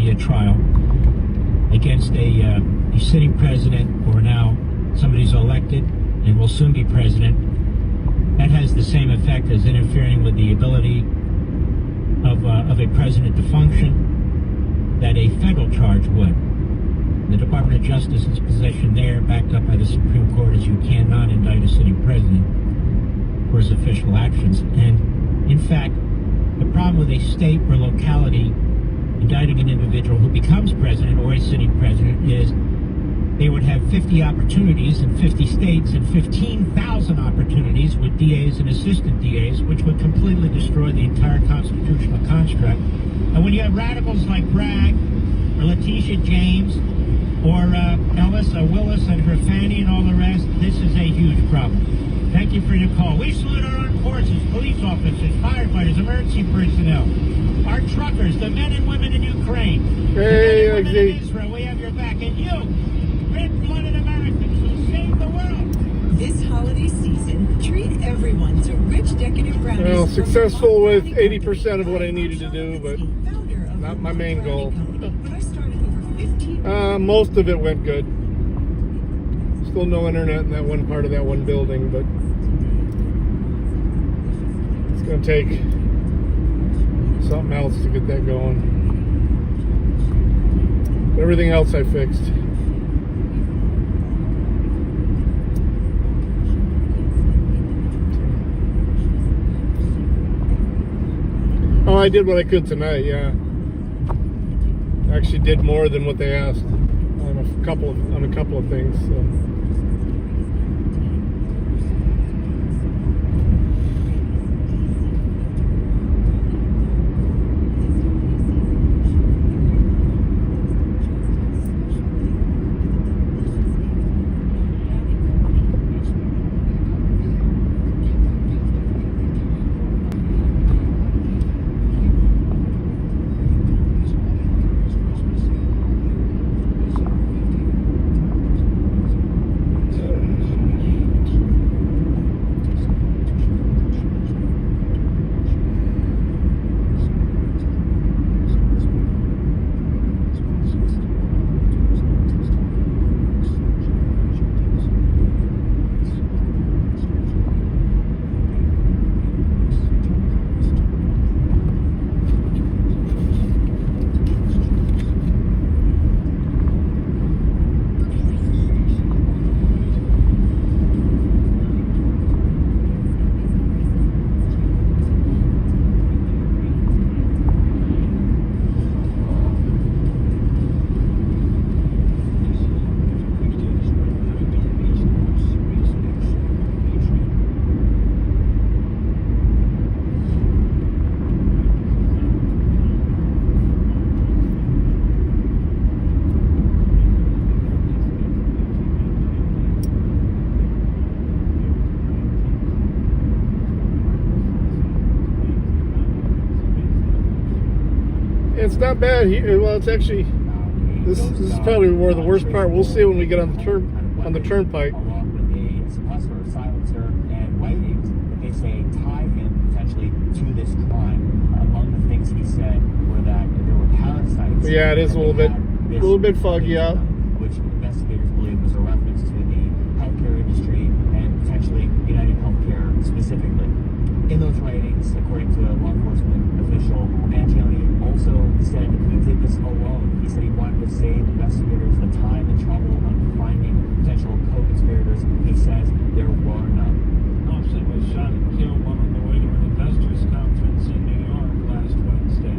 be a trial against a sitting president, or now somebody's elected and will soon be president. That has the same effect as interfering with the ability of a president to function that a federal charge would. The Department of Justice's position there, backed up by the Supreme Court, is you cannot indict a sitting president for his official actions. And in fact, the problem with a state or locality indicting an individual who becomes president or a sitting president is they would have 50 opportunities in 50 states and 15,000 opportunities with DAs and assistant DAs, which would completely destroy the entire constitutional construct. And when you have radicals like Bragg or Letitia James or Ellis Willis and her Fanny and all the rest, this is a huge problem. Thank you for your call. We salute our armed forces, police officers, firefighters, emergency personnel, our truckers, the men and women in Ukraine, the men and women in Israel. We have your back. And you, red-blooded Americans who save the world. This holiday season, treat everyone to rich, decadent brownies. Well, successful with 80% of what I needed to do, but not my main goal. Most of it went good. Still no internet in that one part of that one building, but it's going to take something else to get that going. Everything else I fixed. Oh, I did what I could tonight, yeah. Actually did more than what they asked on a couple of things. So. It's not bad here. Well, it's actually this is probably where the worst part. We'll see when we get on the turnpike. Along with a suppressor, silencer, and writings that they say tie him potentially to this crime. Among the things he said were that there were parasites. But yeah, it is a little bit foggy out. Which investigators believe was a reference to the healthcare industry and potentially United Healthcare specifically. In those writings, according to a law enforcement official, Mangione also said he did this alone. He said he wanted to save investigators the time and trouble on finding potential co-conspirators. He says there were none. Thompson was shot and killed while on the way to an investors conference in New York last Wednesday.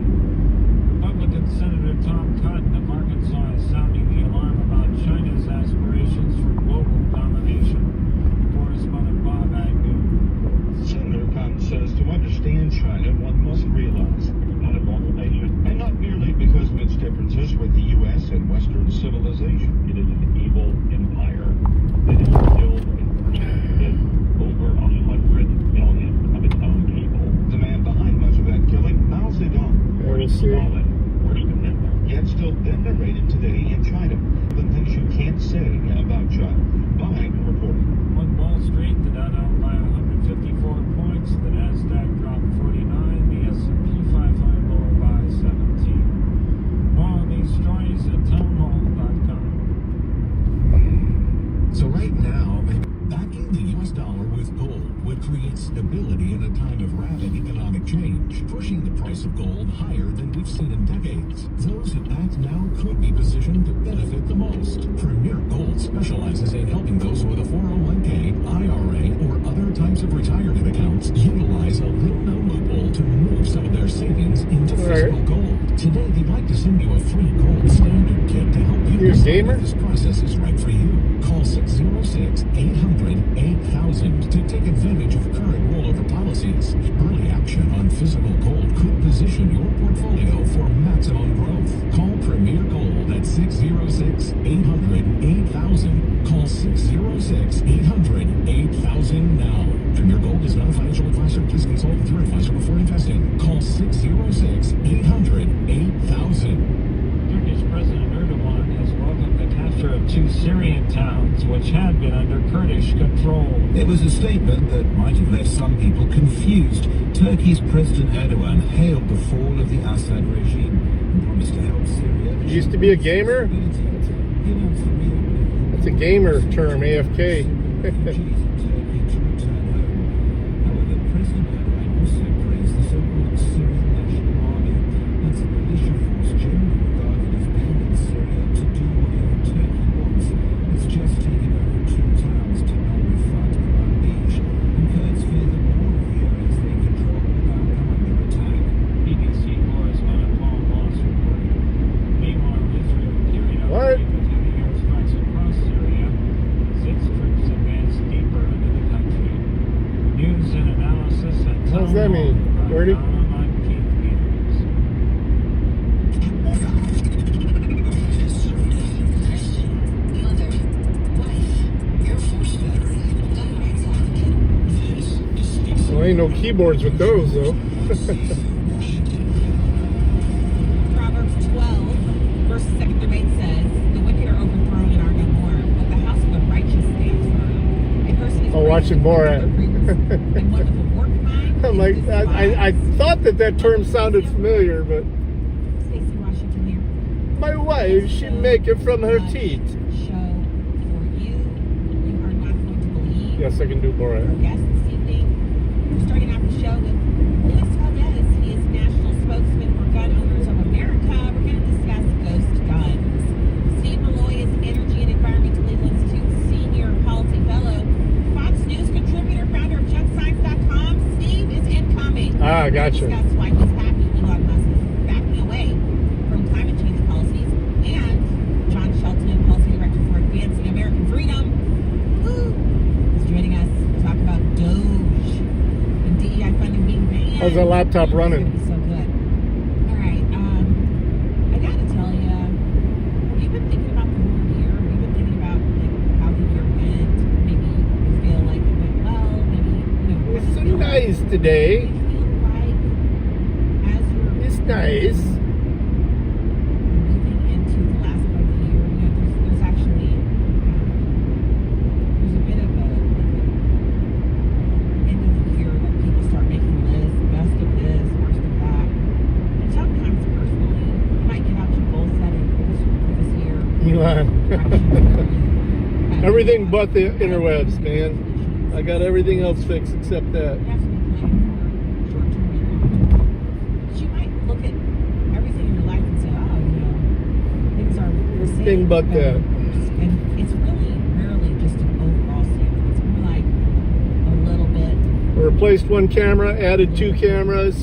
Republican Senator Tom Cotton of Arkansas is sounding the alarm about China's aspirations for global domination. Correspondent Bob Agnew. Senator Cotton says to understand China, one must realize not a global nation, and not merely because of its differences with the U.S. and Western civilization. It is an evil empire that has killed and persecuted over 100 million of its own people. The man behind much of that killing, Mao Zedong, or Stalin, or even Hitler, yet still venerated today in China. The things you can't say about China. Buying reporting. On Wall Street, the Dow down by 154 points, the Nasdaq dropped 49, the S&P 500 lower by 17. More on these but creates stability in a time of rapid economic change, pushing the price of gold higher than we've seen in decades. Those who act now could be positioned to benefit the most. Premier Gold specializes in helping those with a 401k, IRA, or other types of retirement accounts utilize a little-known loophole to move some of their savings into physical gold. Today, they'd like to send you a free gold standard kit to help you decide if this process is right for you. Call 606-800-8000 to take advantage of current rollover policies. Early action on physical gold could position your portfolio for maximum growth. Call Premier Gold at 606-800-8000. Call 606-800-8000 now. Premier Gold is not a financial advisor. Please consult with your advisor before investing. Call 606-800-8000. Turkish President Erdogan has welcomed the capture of 2 Syrian towns which had been under Kurdish control. It was a statement that might have left some people confused. Turkey's President Erdogan hailed the fall of the Assad regime and promised to help Syria. You used to be a gamer? That's a gamer term, AFK. What does that mean, Gordy? Well, ain't no keyboards with those, though. Proverbs 12, verse 7 through 8 says, "The wicked are overthrown and are no more, but the house of the righteous stands firm. A person is watching Borat. I'm like, I thought that term sounded familiar, but Stacey Washington here. my wife, she make it from her teeth. Show for you. You are not going to believe. Yes, I can do Our Borat. guest this evening. We're starting off the show with Luis Valdez. He is national spokesman for Gun Owners of America. We're going to discuss ghost guns. Steve Malloy is Energy and Environmental Legal Institute Senior Policy Fellow. Fox News contributor, founder of JunkScience.com. Steve is incoming. Ah, gotcha. We'll discuss why he's happy Elon Musk is backing away from climate change policies. And John Shelton, Policy Director for Advancing American Freedom, is joining us to talk about Doge and DEI funding being banned. How's that laptop running? It's gonna be so good. All right. I gotta tell you, have you been thinking about the whole year? Have you been thinking about like how the year went? Maybe you feel like it went well. Maybe It's so nice today. Do you feel like as you're It's nice. moving into the last part of the year, there's actually there's a bit of a end of the year that people start making lists, best of this, worst of that. And sometimes personally, you might get out your goal setting for this year. Elon. Everything but the interwebs, man. I got everything else fixed except that. You have to be planning for short-term and long-term. But you might look at everything in your life and say, oh, things are the same. Everything but better, that. worse. And it's really rarely just an overall standard. It's more like a little bit. I replaced one camera, added 2 cameras,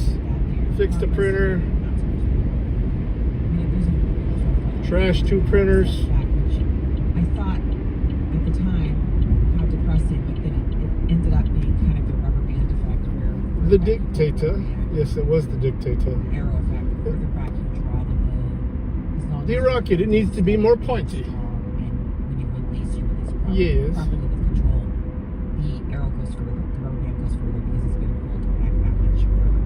fixed a printer, trashed 2 printers. Which I thought at the time how depressing, but then it ended up being kind of the rubber band effect where The dictator. Yes, it was the dictator. arrow effect, the further back you draw the bow, as long The as rocket, it needs to be more pointy. and when you release properly, Yes. properly with control, the arrow goes further, the rubber band goes further because it's going to pull it back that much further.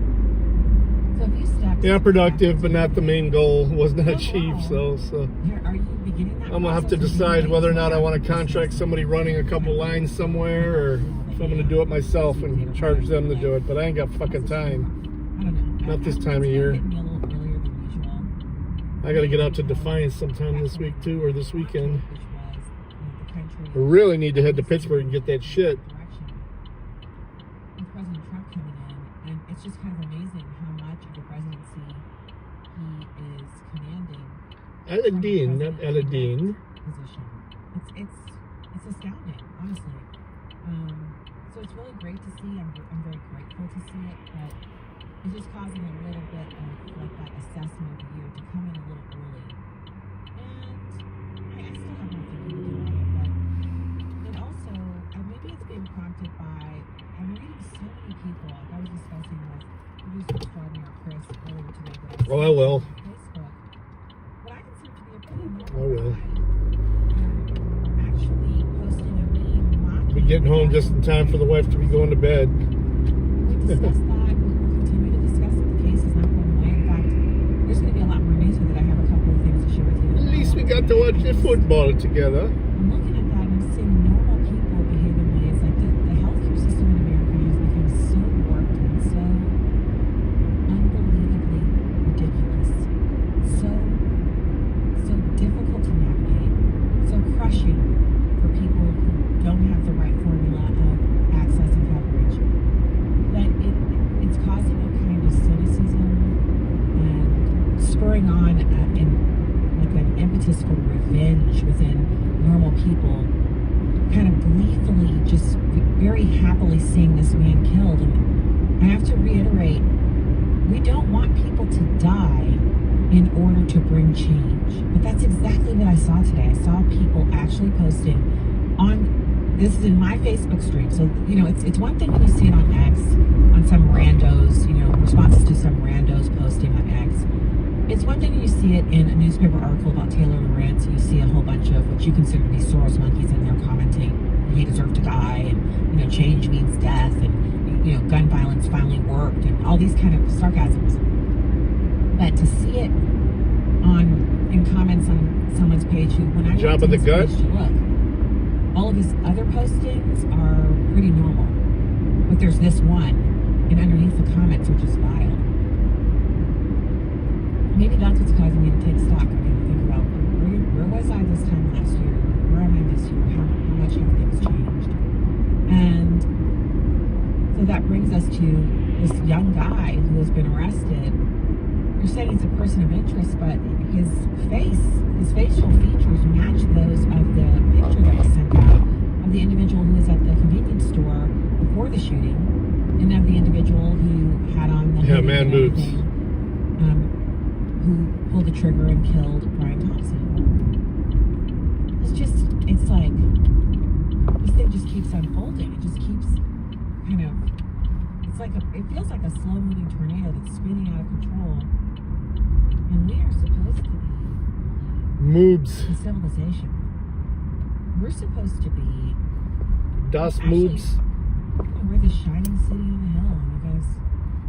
So if you step Yeah, productive, but not the main goal was not achieved. So Are you beginning that I'm gonna have to process? decide whether or not I want to contract somebody running a couple lines somewhere, or if I'm gonna do it myself and charge them to do it. But I ain't got fucking time. I don't know. Not this time of year. It's hitting me a little earlier than usual. I gotta get out to Defiance sometime this week too, or this weekend. Which was, the country I really need to head to Pittsburgh and get that shit. direction. Aladdin, not Aladdin. Position. It's astounding, honestly. So it's really great to see. I'm very grateful to see it, but it's just causing a little bit of like that assessment of the year to come in a little early. And I still have more thinking to do on it, but it also, maybe it's being prompted by, I'm reading so many people, like I was discussing with producer extraordinaire Chris earlier today, that Oh, I will. on Facebook, what I consider to be a pretty normal I will. guy, actually posting a meme mocking. Be getting home just in time for the wife to be going to bed. We discussed that. We'll continue to discuss it. The case is not going away. In fact, there's going to be a lot more news with it. I have a couple of things to share with you. At least we got to watch the football together. I'm looking at that and I'm seeing normal people behave in ways like the healthcare system in America has become so warped and so unbelievably ridiculous, so difficult to navigate, so crushing for people who don't have the right formula of access and coverage, that it's causing a kind of cynicism and spurring on like an impetus for revenge within normal people, kind of gleefully, just very happily seeing this man killed. And I have to reiterate, we don't want people to die in order to bring change. But that's exactly what I saw today. I saw people actually posting on, this is in my Facebook stream. So, you know, it's one thing when you see it on X, on some randos, you know, responses to some randos posting on X. It's one thing when you see it in a newspaper article about Taylor Lawrence, and you see a whole bunch of what you consider to be Soros monkeys in there commenting, he deserved to die, and, you know, change means death, and, you know, gun violence finally worked, and all these kind of sarcasms. But to see it in comments on someone's page who, when I Job of the gut. Look, all of his other postings are pretty normal, but there's this one, and underneath the comments are just vile. Maybe that's what's causing me to take stock. I'm going to think about where was I this time last year? Where am I this year? How much have things changed? And so that brings us to this young guy who has been arrested. You're saying he's a person of interest, but his facial features match those of the picture that was sent out of the individual who was at the convenience store before the shooting, and of the individual who had on the man moves. Who pulled the trigger and killed Brian Thompson. It's like, this thing just keeps unfolding. It just keeps kind of, it feels like a slow-moving tornado that's spinning out of control. And we are supposed to be Moobs. a civilization. We're supposed to be Das actually, Moobs. we're the shining city on the hill. And you guys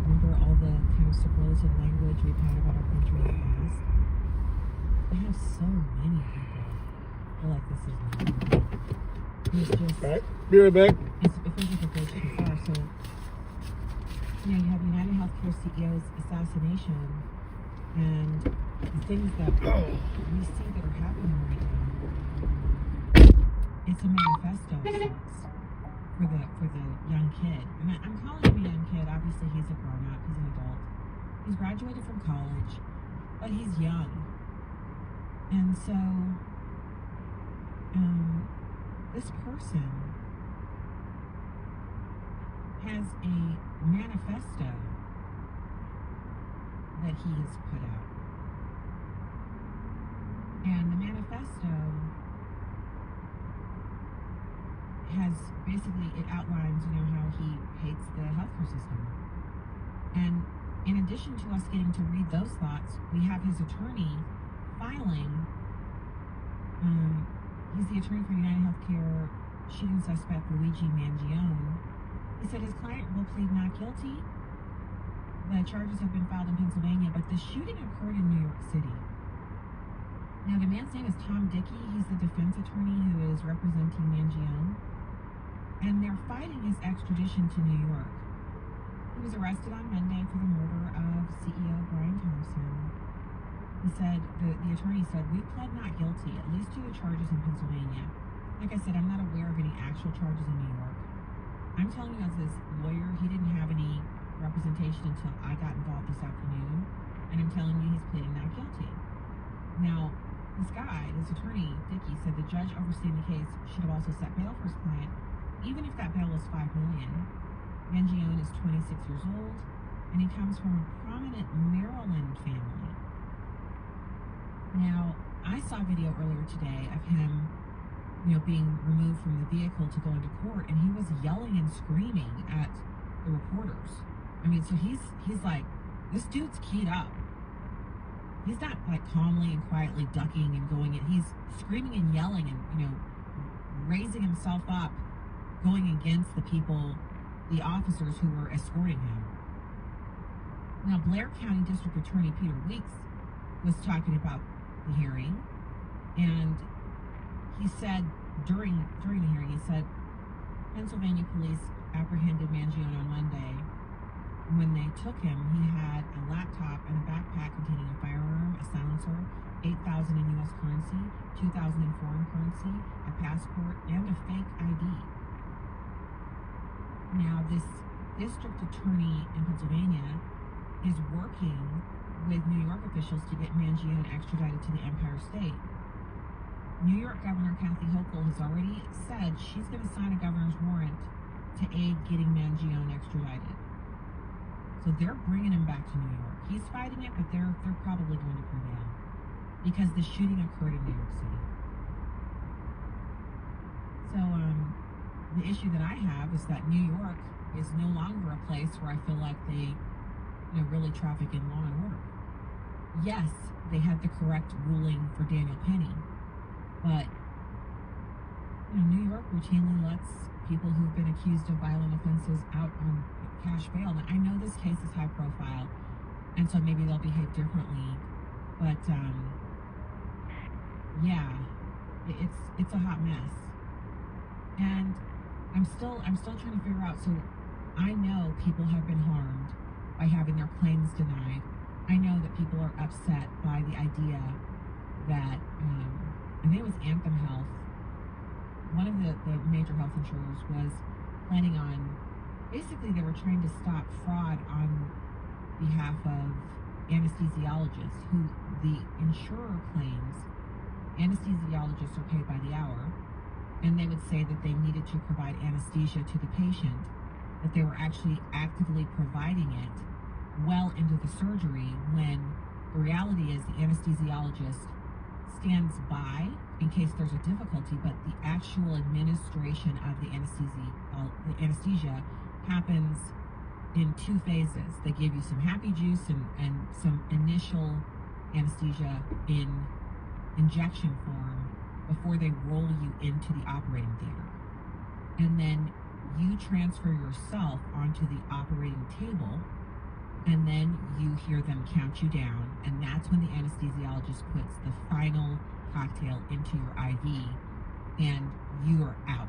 remember all the kind of superlative language we've had about our country in the past? We have so many people who are like, this is normal. It's just, Alright, be right back. it feels like it goes too far. So, you know, you have United Healthcare CEO's assassination, and the things that we see that are happening right now. It's a manifesto of sorts for the young kid. And I'm calling him a young kid. Obviously, he's a grown-up. He's an adult. He's graduated from college, but he's young. And so, this person has a manifesto that he has put out. And the manifesto has basically, it outlines, you know, how he hates the healthcare system. And in addition to us getting to read those thoughts, we have his attorney filing, he's the attorney for United Healthcare shooting suspect Luigi Mangione. He said his client will plead not guilty. The charges have been filed in Pennsylvania, but the shooting occurred in New York City. Now, the man's name is Tom Dickey. He's the defense attorney who is representing Mangione. And they're fighting his extradition to New York. He was arrested on Monday for the murder of CEO Brian Thompson. He said, the attorney said, we pled not guilty, at least to the charges in Pennsylvania. Like I said, I'm not aware of any actual charges in New York. I'm telling you as his lawyer, he didn't have any representation until I got involved this afternoon. And I'm telling you, he's pleading not guilty. Now, this guy, this attorney, Dickey, said the judge overseeing the case should have also set bail for his client, even if that bail was $5 million. Mangione is 26 years old, and he comes from a prominent Maryland family. Now, I saw a video earlier today of him, being removed from the vehicle to go into court, and he was yelling and screaming at the reporters. I mean, so he's like, this dude's keyed up. He's not like calmly and quietly ducking and going in. He's screaming and yelling and, raising himself up, going against the officers who were escorting him. Now, Blair County District Attorney Peter Weeks was talking about the hearing, and he said during the hearing, he said, Pennsylvania police apprehended Mangione on Monday. When they took him, he had a laptop and a backpack containing a firearm, a silencer, $8,000 in U.S. currency, $2,000 in foreign currency, a passport, and a fake ID. Now, this district attorney in Pennsylvania is working with New York officials to get Mangione extradited to the Empire State. New York Governor Kathy Hochul has already said she's going to sign a governor's warrant to aid getting Mangione extradited. So they're bringing him back to New York. He's fighting it, but they're probably going to prevail because the shooting occurred in New York City. So the issue that I have is that New York is no longer a place where I feel like they really traffic in law and order. Yes, they had the correct ruling for Daniel Penny, but New York routinely lets people who've been accused of violent offenses out on cash bail. Now, I know this case is high profile, and so maybe they'll behave differently, but yeah, it's a hot mess, and I'm still trying to figure out. So I know people have been harmed by having their claims denied. I know that people are upset by the idea that I think it was Anthem Health, one of the major health insurers, was planning on, basically they were trying to stop fraud on behalf of anesthesiologists, who the insurer claims anesthesiologists are paid by the hour, and they would say that they needed to provide anesthesia to the patient, that they were actually actively providing it well into the surgery, when the reality is the anesthesiologist stands by in case there's a difficulty, but the actual administration of the anesthesia happens in 2 phases. They give you some happy juice and some initial anesthesia in injection form before they roll you into the operating theater. And then you transfer yourself onto the operating table, and then you hear them count you down, and that's when the anesthesiologist puts the final cocktail into your IV, and you are out.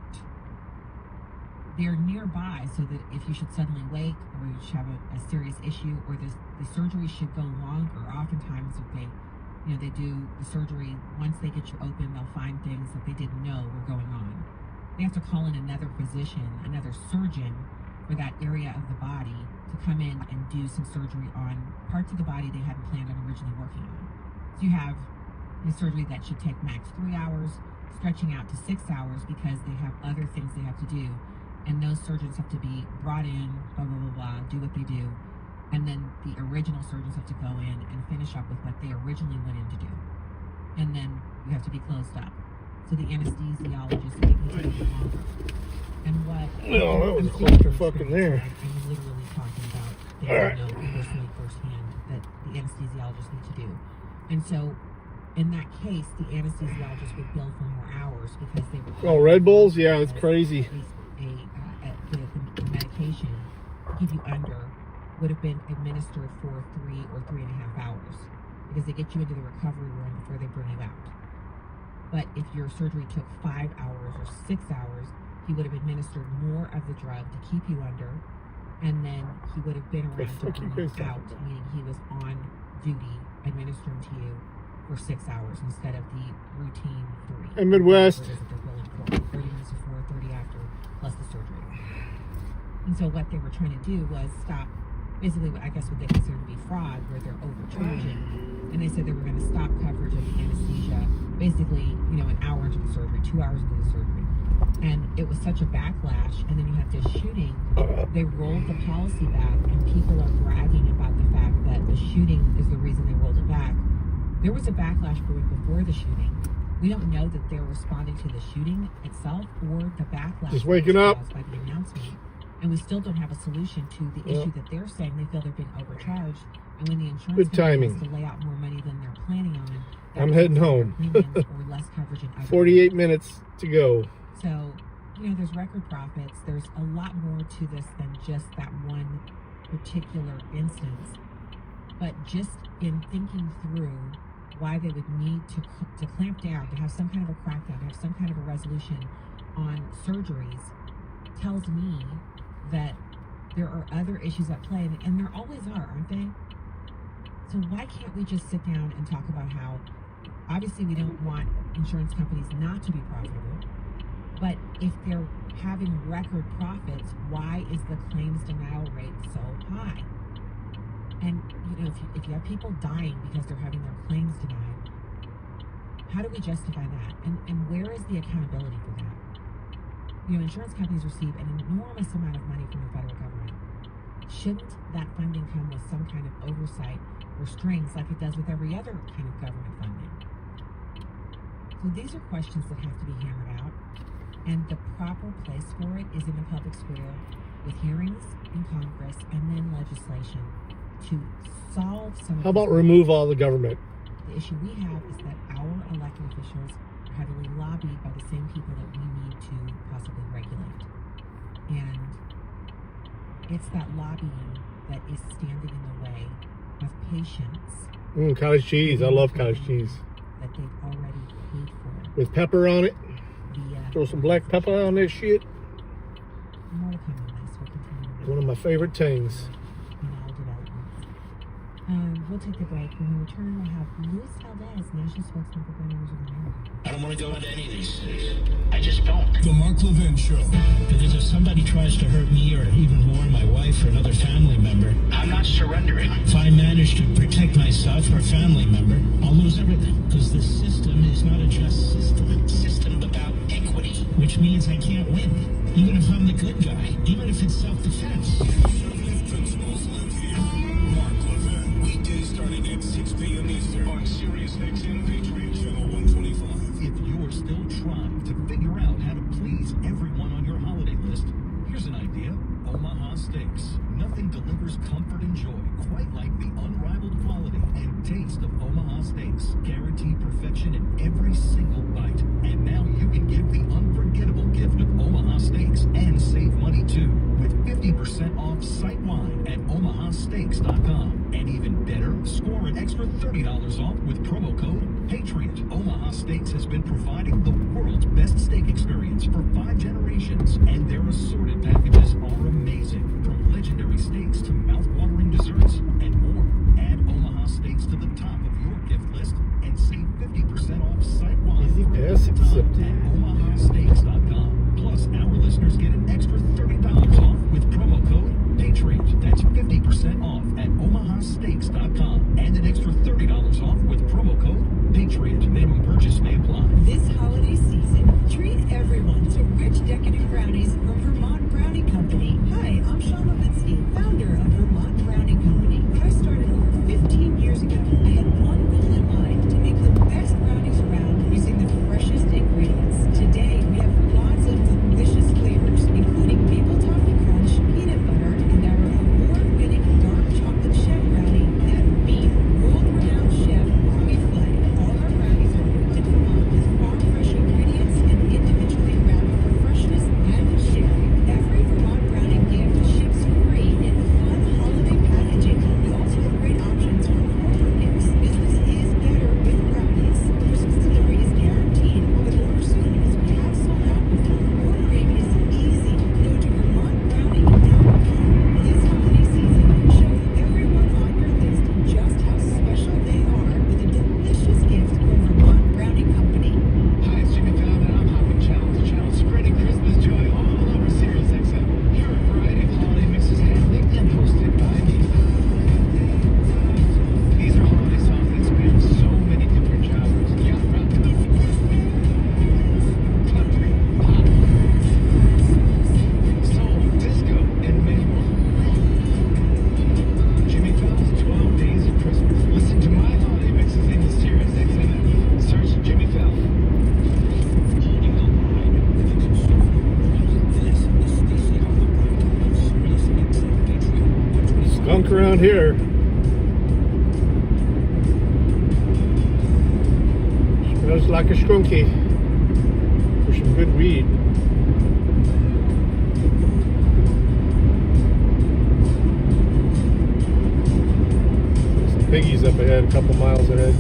They're nearby so that if you should suddenly wake, or you should have a serious issue, or the surgery should go longer. Oftentimes, if they do the surgery, once they get you open, they'll find things that they didn't know were going on. They have to call in another physician, another surgeon for that area of the body to come in and do some surgery on parts of the body they hadn't planned on originally working on. So you have a surgery that should take max 3 hours, stretching out to 6 hours because they have other things they have to do. And those surgeons have to be brought in, blah, blah, blah, blah, do what they do. And then the original surgeons have to go in and finish up with what they originally went in to do. And then you have to be closed up. So the anesthesiologist may take longer. And what that was a clusterfuck in there. I'm literally talking about things I know personally firsthand that the anesthesiologists need to do. And so in that case, the anesthesiologist would bill for more hours because they were Red Bulls? Yeah, it's crazy. The medication to keep you under would have been administered for 3 or 3.5 hours because they get you into the recovery room before they bring you out. But if your surgery took 5 hours or 6 hours, he would have administered more of the drug to keep you under, and then he would have been around to bring you out, meaning he was on duty administering to you for 6 hours instead of the routine 3. And Midwest. 30 minutes before, 30 after, plus the surgery. And so what they were trying to do was stop, basically I guess what they consider to be fraud, where they're overcharging. And they said they were going to stop coverage of the anesthesia basically, an hour into the surgery, 2 hours into the surgery. And it was such a backlash. And then you have this shooting. They rolled the policy back, and people are bragging about the fact that the shooting is the reason they rolled it back. There was a backlash brewing before the shooting. We don't know that they're responding to the shooting itself or the backlash Just waking up caused by the announcement. And we still don't have a solution to the issue that they're saying they feel they're being overcharged. And when the insurance Good company timing. has to lay out more money than they're planning on, I'm heading home. or less coverage in other 48 minutes to go. So, there's record profits. There's a lot more to this than just that one particular instance. But just in thinking through why they would need to clamp down, to have some kind of a crackdown, to have some kind of a resolution on surgeries, tells me that there are other issues at play, and there always are, aren't they? So why can't we just sit down and talk about how, obviously we don't want insurance companies not to be profitable, but if they're having record profits, why is the claims denial rate so high? And, if you have people dying because they're having their claims denied, how do we justify that? And where is the accountability for that? Insurance companies receive an enormous amount of money from the federal government. Shouldn't that funding come with some kind of oversight or strings like it does with every other kind of government funding? So these are questions that have to be hammered out, and the proper place for it is in the public square with hearings in Congress and then legislation to solve some of How about remove all the government? The issue we have is that our elected officials are heavily lobbied by the same people that we need to possibly regulate. And it's that lobbying that is standing in the way of patients. Cottage cheese. I love cottage cheese. That they've already paid for. With pepper on it. Via Throw some black pepper on this shit. more to come on this. We'll continue. One of my favorite things. In all developments. We'll take a break. When we return, we'll have Luis Valdez, National Spokesman for Gun Owners of America. I don't want to go into any of these cities. I just don't. The Mark Levin Show. Because if somebody tries to hurt me or even more my wife or another family member, I'm not surrendering. If I manage to protect myself or a family member, I'll lose everything. Because the system is not a just system. It's a system about equity, which means I can't win. Even if I'm the good guy. Even if it's self-defense. Conservative principles live here. Mark Levin. Weekdays starting at 6 p.m. Eastern on Sirius XM Patriot Channel 125. If you're still trying to figure out how to please everyone on your holiday list, here's an idea. Omaha Steaks. Nothing delivers comfort and joy quite like the unrivaled quality and taste of Omaha Steaks. Guaranteed perfection in every single bite. And now you can give the unforgettable gift of Omaha Steaks and save money too. With 50% off site-wide at omahasteaks.com. And even better, score an extra $30 off with promo code PATRIOT. Omaha Steaks has been providing the world's best steak experience for 5 generations, and their assorted packages are amazing. From legendary steaks to mouth-watering desserts and more. Add Omaha Steaks to the top of your gift list and save 50% off site-wide. Easy pass accepted. At omahasteaks.com. Plus, our listeners get an extra $30 off with promo code PATRIOT. That's 50% off at omahasteaks.com and an extra $30 off with promo code PATRIOT. Minimum purchase may apply. This holiday season, treat everyone to rich, decadent brownies from Vermont Brownie Company. Hi, I'm Sean Levinsky, founder of Vermont Brownie Company. I started over 15 years ago. I had one goal in mind, to make the best brownies around using the freshest ingredients. Today, we have lots of delicious flavors, including maple toffee crunch, peanut butter, and our award-winning dark chocolate chef brownie that beat world-renowned chef Robbie Flay. All our brownies around here. Smells like a skunky. For some good weed. Some piggies up ahead, a couple miles ahead.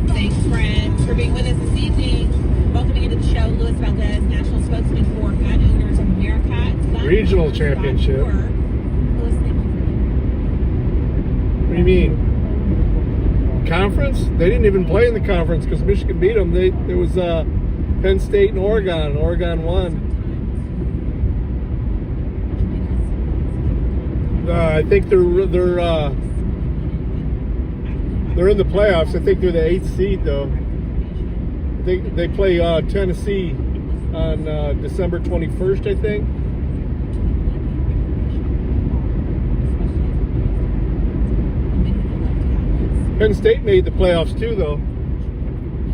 Thanks, friends, for being with us this evening. Welcoming into the show, Luis Valdez, National Spokesman for Gun Owners of America. Regional championship. Louis, thank you. What do you mean? Conference? They didn't even play in the conference because Michigan beat them. There was Penn State and Oregon. Oregon won. I think they're in the playoffs. I think they're the 8th seed though. They play Tennessee on December 21st, I think. Penn State made the playoffs too, though.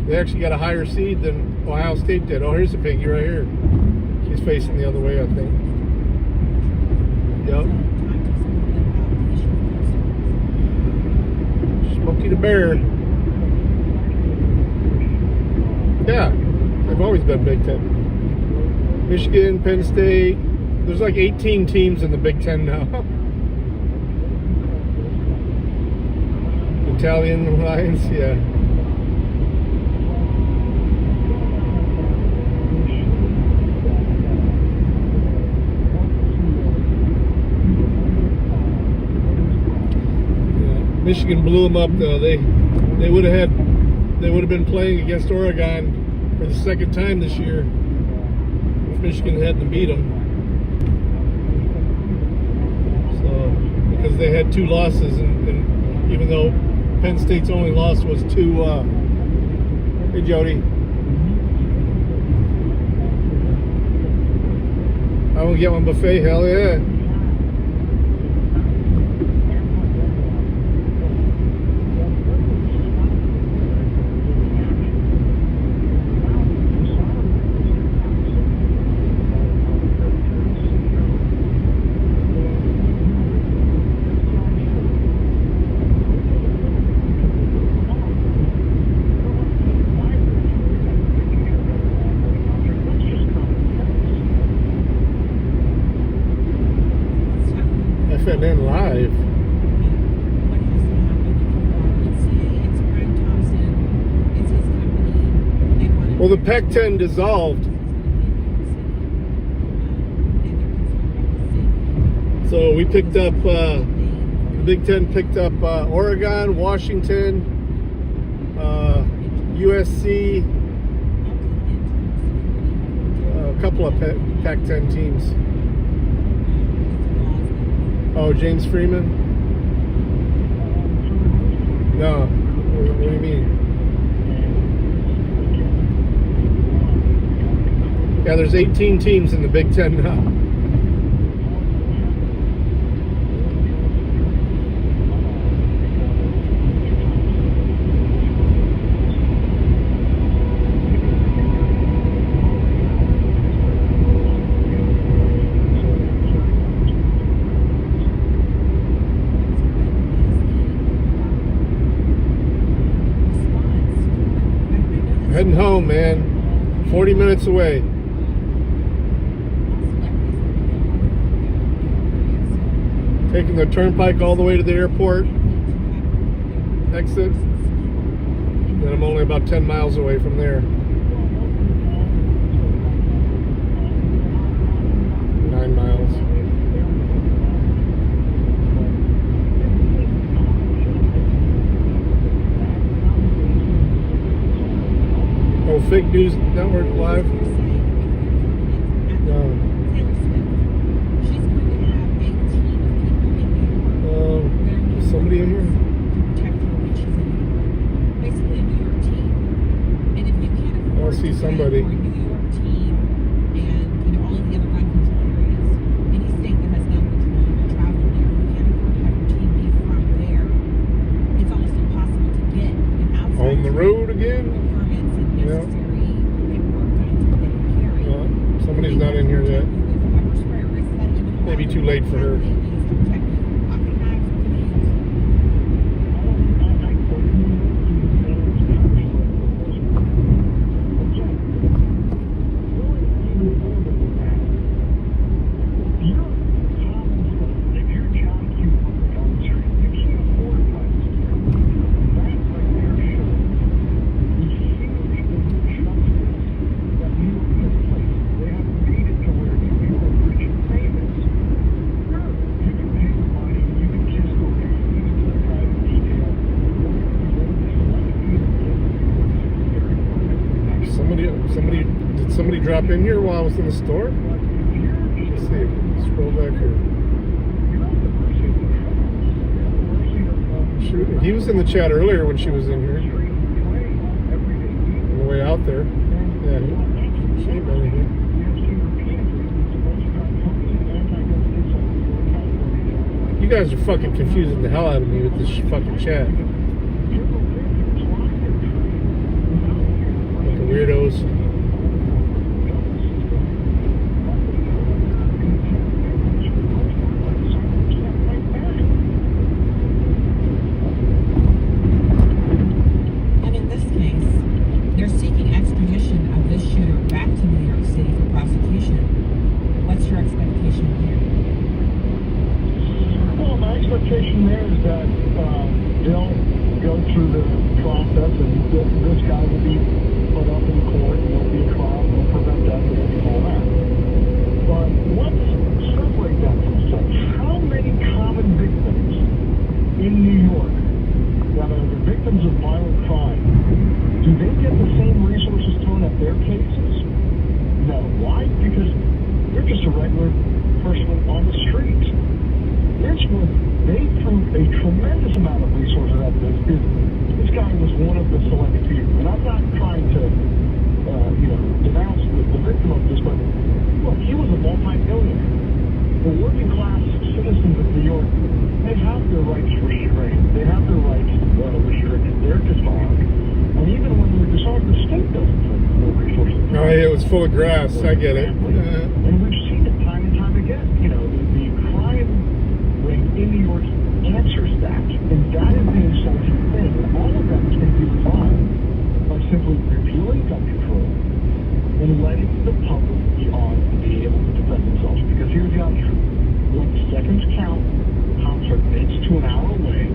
They actually got a higher seed than Ohio State did. Oh, here's a piggy right here. He's facing the other way, I think. Yep. Smokey the Bear. Yeah, they've always been Big Ten. Michigan, Penn State. There's like 18 teams in the Big Ten now. Italian Lions, yeah. Michigan blew them up though. They would have been playing against Oregon for the second time this year if Michigan hadn't beat them. So because they had 2 losses, and even though Penn State's only loss was to hey Jody, I will get one buffet. Hell yeah. FNN Live. Well, the Pac-10 dissolved. So we picked up, the Big Ten picked up Oregon, Washington, USC, a couple of Pac-10 teams. Oh, James Freeman? No. What do you mean? Yeah, there's 18 teams in the Big Ten now. Heading home, man. 40 minutes away. Taking the turnpike all the way to the airport exit. Then I'm only about 10 miles away from there. 9 miles. Oh, Fake News Network Live? No. Somebody in here? Basically a New York team. And if you can't afford I see somebody. for a New York team and all of the other gun control areas, any state that has gun control, you're traveling there, you can't afford to have your team be from there. It's almost impossible to get if Stephanie's not in here yet. Maybe too late for her. Did somebody drop in here while I was in the store? Let's see. Scroll back here. He was in the chat earlier when she was in here. On the way out there. Yeah, she ain't been in here. You guys are fucking confusing the hell out of me with this fucking chat. Fucking weirdos. Full of grass, I get it. And we've seen it time and time again. You know, the crime rate in New York answers that. And that is the insulting thing. And all of that can be resolved by simply repealing gun control and letting the public be on and be able to defend themselves. Because here's the honest truth. When seconds count, cops are minutes to an hour away.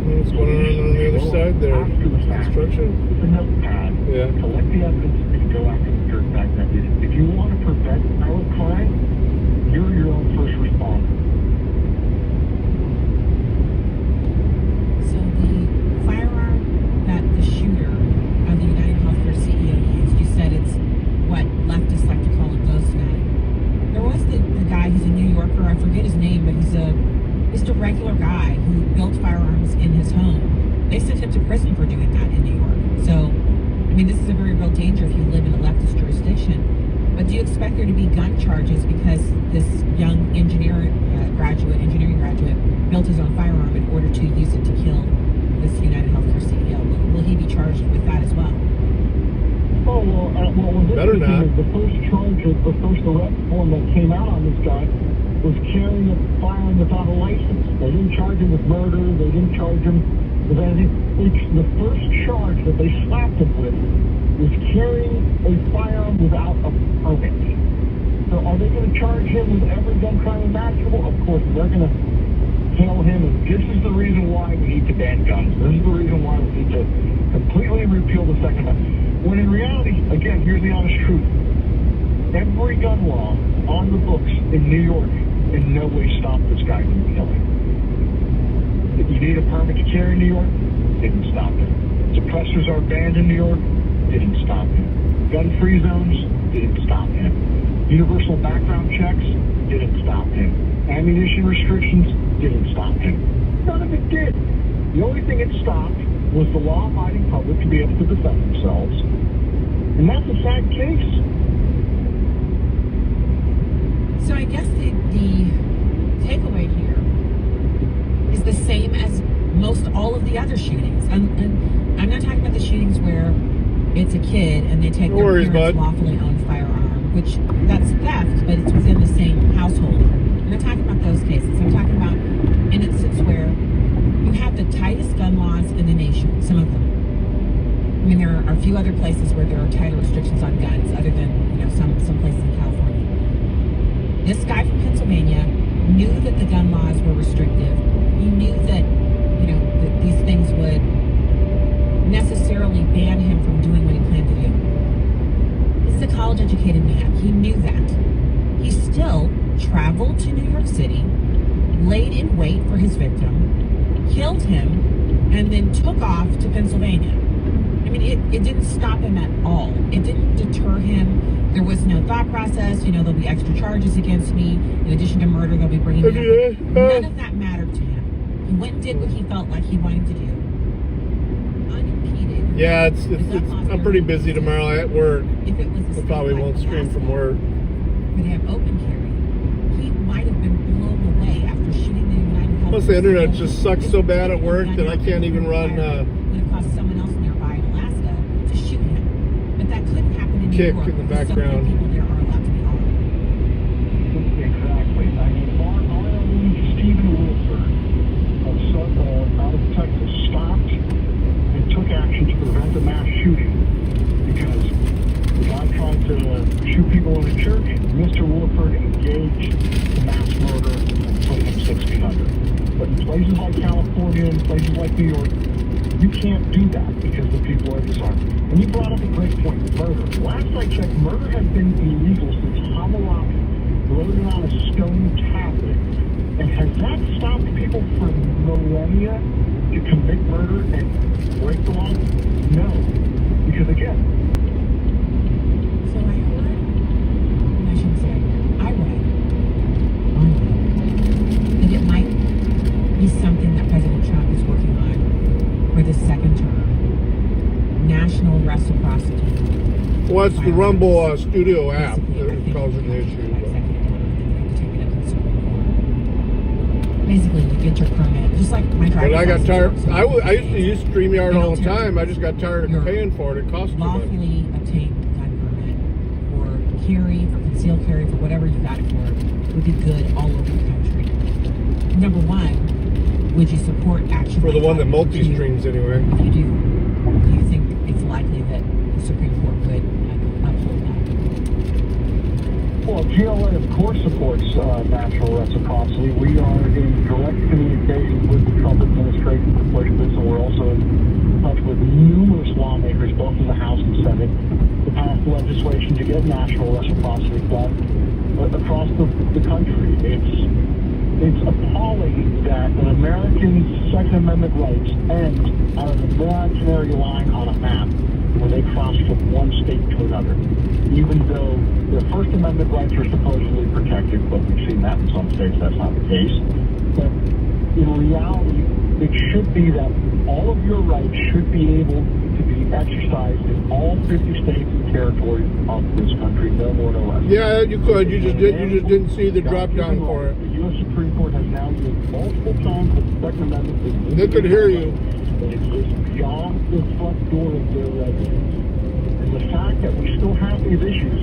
What's going on the other side there? Construction? With a notepad, collect the evidence, and go after the dirtbag that did it. If you want to prevent violent crime, you're your own first responder. So the firearm that the shooter of the United Healthcare CEO used, you said it's what leftists like to call a ghost mag. There was the guy who's a New Yorker, I forget his name, but he's just a regular guy who built firearms in his home. They sent him to prison for doing that in New York. So, I mean, this is a very real danger if you live in a leftist jurisdiction. But do you expect there to be gun charges because this young engineering graduate built his own firearm in order to use it to kill this United Healthcare CEO? Will he be charged with that as well? Oh, well, better not. The first charge, the first arrest form that came out on this guy was carrying a firearm without a license. They didn't charge him with murder. They didn't charge him with anything. The first charge that they slapped him with was carrying a firearm without a permit. So are they going to charge him with every gun crime imaginable? Of course, they're going to hail him as this is the reason why we need to ban guns. This is the reason why we need to completely repeal the Second Amendment. When in reality, again, here's the honest truth. Every gun law on the books in New York in no way stopped this guy from killing. If you need a permit to carry in New York, didn't stop him. Suppressors are banned in New York, didn't stop him. Gun-free zones, didn't stop him. Universal background checks, didn't stop him. Ammunition restrictions, didn't stop him. None of it did. The only thing it stopped was the law-abiding public to be able to defend themselves. And that's a sad case. So I guess the takeaway here is the same as most all of the other shootings. And I'm not talking about the shootings where it's a kid and they take their parents' lawfully owned firearm which that's theft, but it's within the same household. I'm not talking about those cases. I'm talking about an instance where you have the tightest gun laws in the nation, some of them. I mean, there are a few other places where there are tighter restrictions on guns, other than, some places in California. This guy from Pennsylvania knew that the gun laws were restrictive. He knew that, that these things would necessarily ban him from doing what he planned to do. This is a college-educated man. He knew that. He still traveled to New York City, laid in wait for his victim, killed him, and then took off to Pennsylvania. I mean, it didn't stop him at all. It didn't deter him. There was no thought process. There'll be extra charges against me. In addition to murder, they'll be bringing me up. None of that mattered to him. He went and did what he felt like he wanted to do. Unimpeded. Yeah, it's I'm pretty busy tomorrow at work. If it was I probably won't stream from work. Where they have open carry, he might have been blown away after shooting the United Health. Plus, the internet just sucks so bad at work that I can't even run. Would have caused someone else nearby in Alaska to shoot him, but that couldn't happen in New Kick York. in the because so many background. people there are allowed to be armed. Exactly. I mean, Stephen Wilford out of Texas stopped and took action to prevent a mass shooting because the guy tried to shoot people in a church. Mr. Wilford engaged the mass murder and put him 6 feet under. But in places like California and places like New York, you can't do that because the people are disarmed. And you brought up a great point, murder. Last I checked, murder has been illegal since Hammurabi wrote it on a stone tablet. And has that stopped people for millennia to commit murder and break the law? No. Because again, So I shouldn't say I read online that it might be something that President Trump is working on for the second term. National reciprocity. Well, it's the Rumble Studio app that causes the issue. Basically, you get your permit, just like my driver's But I got license. tired. I used to use StreamYard all the time. I just got tired of paying for it. It costs too much. Lawfully obtained gun permit for carry, for concealed carry, for whatever you got it for, would be good all over the country. Number one, would you support action For the like one that Number two, multi-streams anyway. If you do you think it's likely that the Supreme Court would uphold that? well, GLA of course supports national reciprocity. We are in direct communication with the Trump administration to push this, and we're also in touch with numerous lawmakers, both in the House and Senate, to pass legislation to get national reciprocity done across the country. It's appalling that an American's Second Amendment rights end on an imaginary line on a map where they cross from one state to another, even though their First Amendment rights are supposedly protected, but we've seen that in some states that's not the case. But in reality, it should be that all of your rights should be able to be exercised in all 50 states and territories of this country, no more, no less. Yeah, you could. You just didn't see the drop down for it. The U.S. Supreme Court has now used multiple times the Second Amendment. They could hear you. It exists beyond the front door of their residence. And the fact that we still have these issues,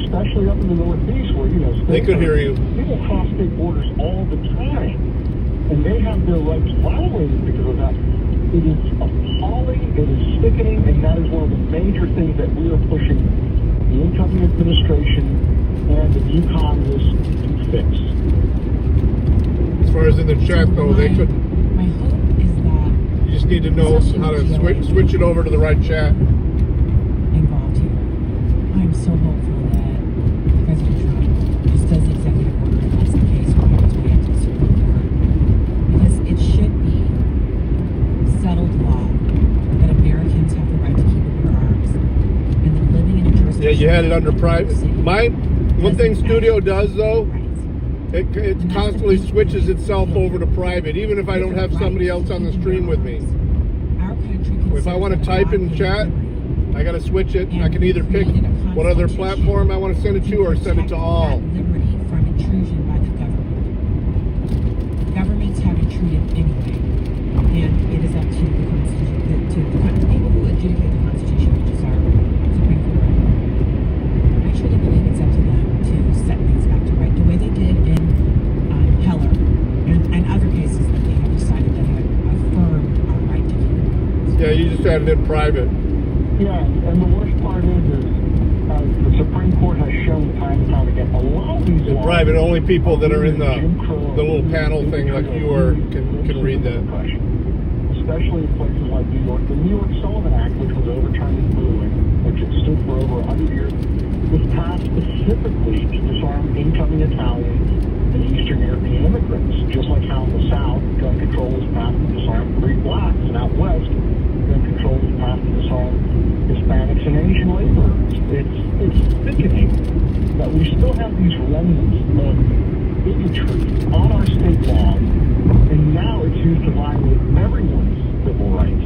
especially up in the Northeast where, They could hear you. People cross state borders all the time. And they have their rights violated because of that. It is appalling, it is sickening, and that is one of the major things that we are pushing the incoming administration and the new Congress to fix. As far as in the chat, though, they could. My hope is that You just need to know how to switch it over to the right chat. involved here. I'm so hopeful that President Trump just does the executive order if that's the case, or happens we have to the Supreme Court. Because it should be settled law that Americans have the right to keep and bear arms, and that living in a jurisdiction. Yeah, you had it under private. One thing Studio does, though, it constantly switches itself over to private, even if I don't have somebody else on the stream with me. If I want to type in chat, I got to switch it. I can either pick what other platform I want to send it to or send it to all. Liberty from intrusion by the government. Governments have intruded anyway, and it is up to the Constitution, to the people who adjudicate the Constitution, which is our Supreme Court. I truly believe it's up to just had it in private. Yeah, and the worst part is the Supreme Court has shown time and time again, a lot of these In laws private, only people that are in the Jim Crow, little panel thing like you are can read that. Especially in places like New York. The New York Sullivan Act, which was overturned in Brewing, which had stood for over 100 years, was passed specifically to disarm incoming Italians and Eastern European immigrants. Just like how in the South, gun control was passed to disarm free blacks, and out West, gun control was passed to disarm Hispanics and Asian laborers. It's sickening that we still have these remnants of bigotry on our state laws, and now it's used to violate everyone's civil rights.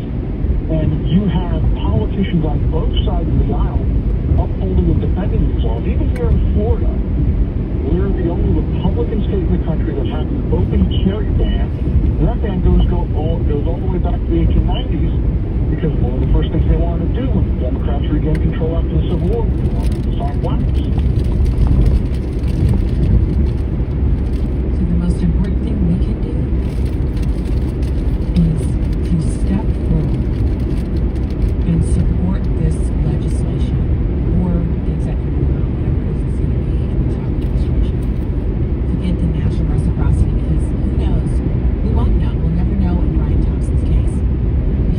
And you have politicians on both sides of the aisle upholding and defending these laws. Even here in Florida, we're the only Republican state in the country that has an open carry ban. And that ban goes all the way back to the 1890s, because one of the first things they wanted to do when the Democrats regained control after the Civil War was they wanted to disarm blacks. So the most important thing we can do is to step forward and support this legislation or the executive order, whatever it is it's going to be in the Trump administration. Forget the national reciprocity, because who knows? We won't know. We'll never know in Brian Thompson's case.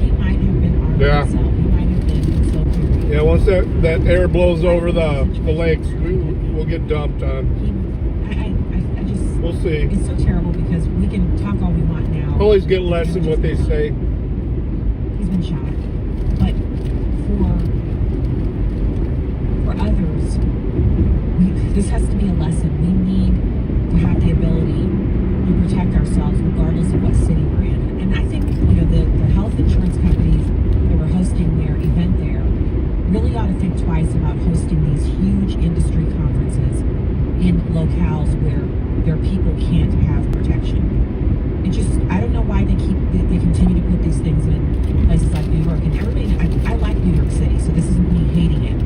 He might have been armed himself. He might have been concealed carry. Yeah, once that air blows over the lakes, we'll get dumped on. I just... We'll see. It's so terrible because we can talk all we want now. Always get less than what they say. He's been shot. But for others, this has to be a lesson. We need to have the ability to protect ourselves regardless of what city we're in. And I think, the health insurance companies that were hosting their event there really ought to think twice about hosting these huge industry conferences in locales where their people can't have protection. I don't know why they continue to put these things in places like New York. And everybody, I like New York City, so this isn't me hating it.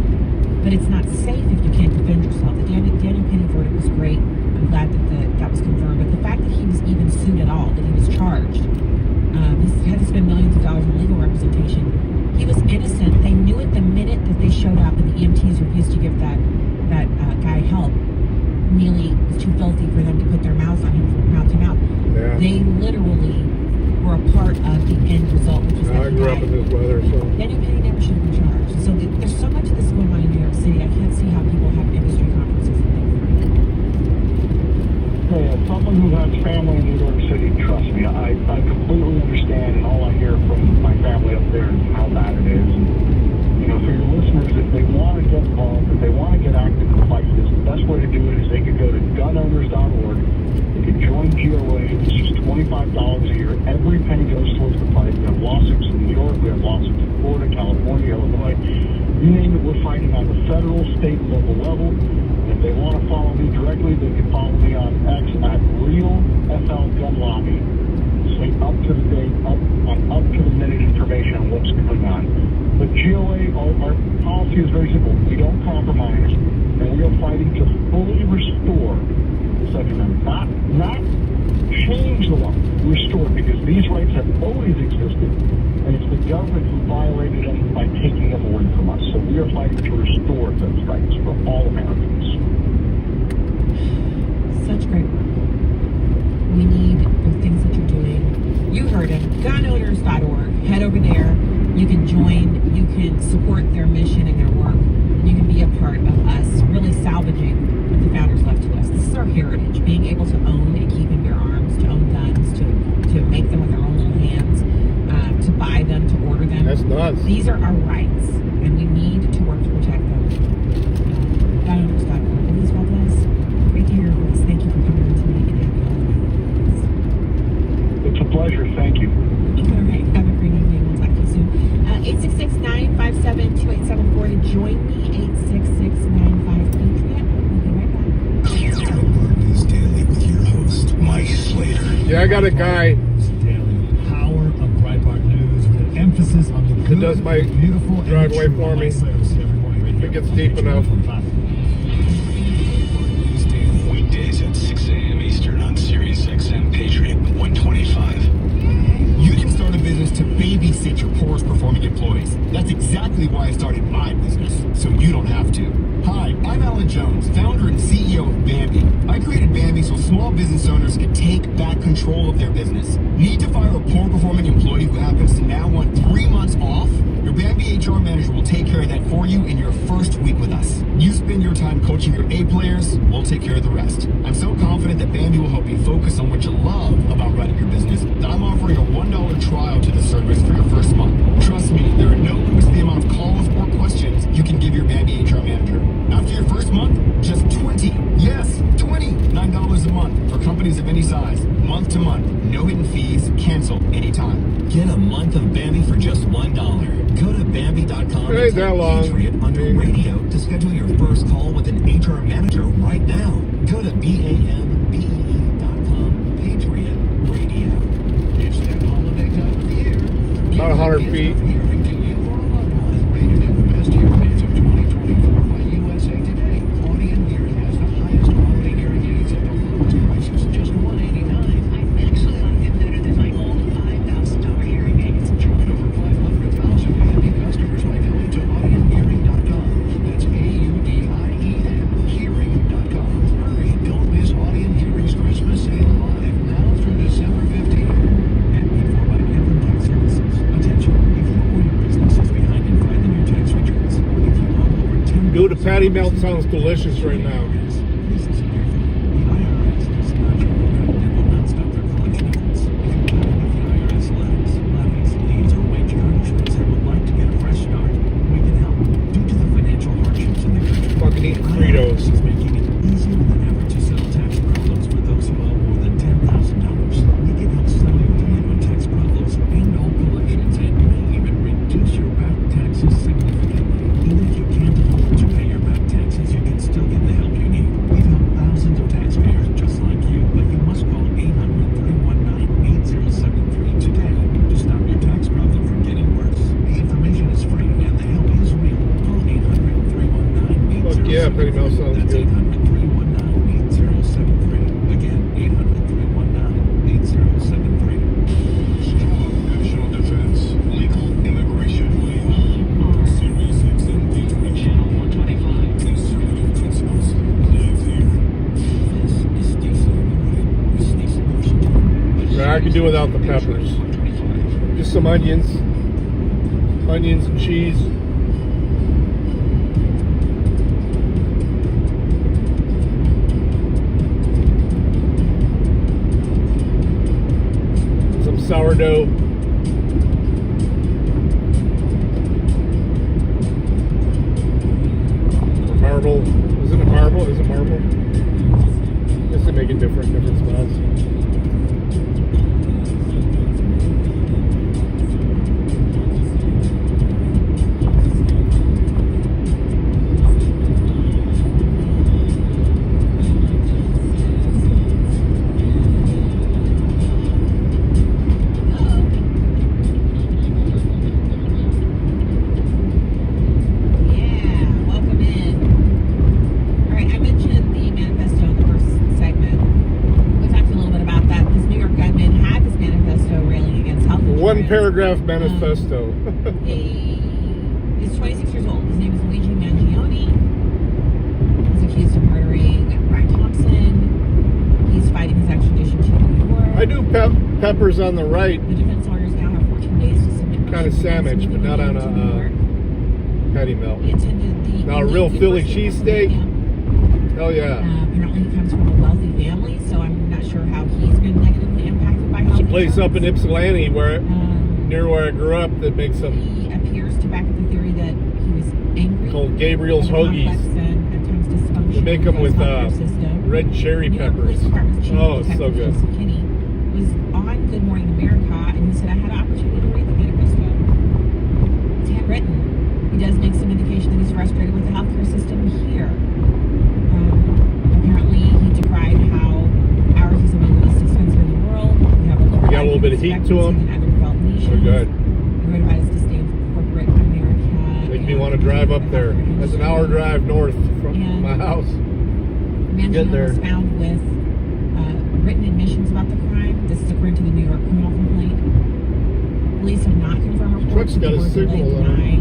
But it's not safe if you can't defend yourself. The Daniel Penny verdict was great. I'm glad that was confirmed. But the fact that he was even sued at all, that he was charged, he had to spend millions of dollars in legal representation. He was innocent. They knew it the minute that they showed up, and the EMTs refused to give that guy help. Neely was too filthy for them to put their mouth on him from mouth to mouth. Yeah. They literally were a part of the end result, which was that I grew up in this weather, so. Daniel Penny never should have been charged. So there's so much of this going on in New York City. I can't see how people have industry conferences and things like that. Hey, as someone who has family in New York City, trust me, I completely understand, and all I hear from my family up there is how bad it is. And, for your listeners, if they want to get involved, if they want to get active and fight this, the best way to do it is they could go to gunowners.org. They could join GOA. It's just $25 a year. Every penny goes towards the fight. We have lawsuits in New York. We have lawsuits in Florida, California, Illinois. You name it, we're fighting on the federal, state, and local level. And if they want to follow me directly, they can follow me on X at RealFLGunLobby. Stay up to the date, up to the minute information on what's going on. But GOA, our policy is very simple. We don't compromise, and we are fighting to fully restore the Second Amendment. Not change the law, restore, because these rights have always existed, and it's the government who violated them by taking them away from us. So we are fighting to restore those rights for all Americans. Such great work. We need the things that you're doing. You heard him. Gunowners.org. Head over there. You can join. You can support their mission and their work. And you can be a part of us really salvaging what the founders left to us. This is our heritage. Being able to own and keep and bear arms, to own guns, to make them with our own little hands, to buy them, to order them. That's nuts. These are our rights, and we need to work to protect them. Gunowners.org. Elise Valdez, great to hear your voice. Thank you for coming on tonight and having all of my. It's a pleasure. Thank you. All right. Have a great evening. We'll talk to you soon. 866-957-2874 to join me. 866-95-PATRIOT. We'll be right back. Breitbart News Daily with your host, Mike Slater. Yeah, I got a guy Daily power of Breitbart News with an emphasis on the that good, does my beautiful, and driveway true. for me. If it gets deep enough. Weekdays at 6 a.m. Eastern on Sirius XM Patriot 125. You can start a business to babysit your poorest performing employees. control of their business. Need to fire a poor-performing employee who happens to now want 3 months off? Your Bambi HR manager will take care of that for you in your first week with us. You spend your time coaching your A players, we'll take care of the rest. I'm so confident that Bambi will help you focus on what you love about running your business that I'm offering a $1 trial to the service for your first month. Trust me, there are no limits to the amount of calls or questions you can give your Bambi HR manager. After your first month, just $29 a month for companies of any size, month to month, no hidden fees, cancel anytime. Get a month of Bambi for just $1. Go to Bambi.com and type Patriot under radio to schedule your first call with an HR manager right now. Go to BAMBEE.com, Patriot Radio. It's that holiday time of the year. About 100 feet. Rated the best earbuds of 2024 by USA Today. Audion Hearing has the highest quality hearing aids at the lowest prices, just $189. I actually like it better than my old $5,000 hearing aids. Join over 500,000 Bambi customers by going to audionhearing.com. That's AUDIEN hearing.com. Hurry, don't miss Audion Hearing's Christmas sale live now through December 15th. And paid for by Kevin Tax Services. Attention, if you or your business is behind in filing your tax returns, if you owe over 10 Dude, the patty melt sounds delicious right now. Listen to your thing. The IRS does not joke around and will not stop their collection efforts. If you're tired of the IRS levies, liens, or wage garnishments and would like to get a fresh start, we can help. Due to the financial hardships in the country, Fucking eat the Fritos. IRS is making it easier than ever to settle tax problems for those who owe more than $10,000. We can help settle your delinquent tax problems and all collections and may even reduce your back taxes significantly. Even if you can't afford to pay your back taxes, you can still get the help you need. We've helped thousands of taxpayers just like you, but you must call 800-319-8073 today to stop your tax problem from getting worse. The information is free and the help is real. Call 800-319-8073. Fuck yeah, Patty Melt sounds That's good. 800-319-8073. Again, 800-319-8073. Strong national defense. Legal immigration. Series X and Patriot. Channel 125. Conservative principles live here. This is Stacey O'Brien with Stacey Washington. Right, I could do without the peppers. Just some onions. Onions and cheese. Some sourdough. Marble. Is it a marble? Is it marble? Guess they make it different spots. Yeah, welcome in. All right, I mentioned the manifesto in the first segment. We talked a little bit about that. This New York gunman had this manifesto railing against health insurance. One paragraph manifesto. He is 26 years old. His name is Luigi Mangione. He's accused of murdering Brian Thompson. He's fighting his extradition to New York. I do peppers on the right. The defense lawyers now have 14 days to submit. Kind of sandwich, but not on to New York. a patty melt. He attended the Now, a real Philly cheesesteak? Hell yeah. Apparently he comes from a wealthy family, so I'm not sure how he's been negatively impacted by health There's a place up in insurance. Ypsilanti near where I grew up that makes some He appears to back up the theory that he was angry. called Gabriel's at the Hoagies. complex and at times dysfunctional They make them with healthcare system. red cherry New York peppers. Police Department's Chief Oh, it's so Detective good. Joseph Kinney was on Good Morning America, and he said, I had an opportunity to read the manifesto. It's handwritten. He does make some indication that he's frustrated with the healthcare system here. Apparently, he decried how ours is among the most expensive in the world. We have a lower We got a little bit of heat to expectancy him. than other developed nations. So good. He wrote about his disdain for corporate America. Make me want to drive up there. That's an hour drive north from And my house. Mangione Get there. was found with written admissions about the crime. This is according to the New York criminal complaint. Police have not confirmed reports. Truck's got a Words signal they on it. deny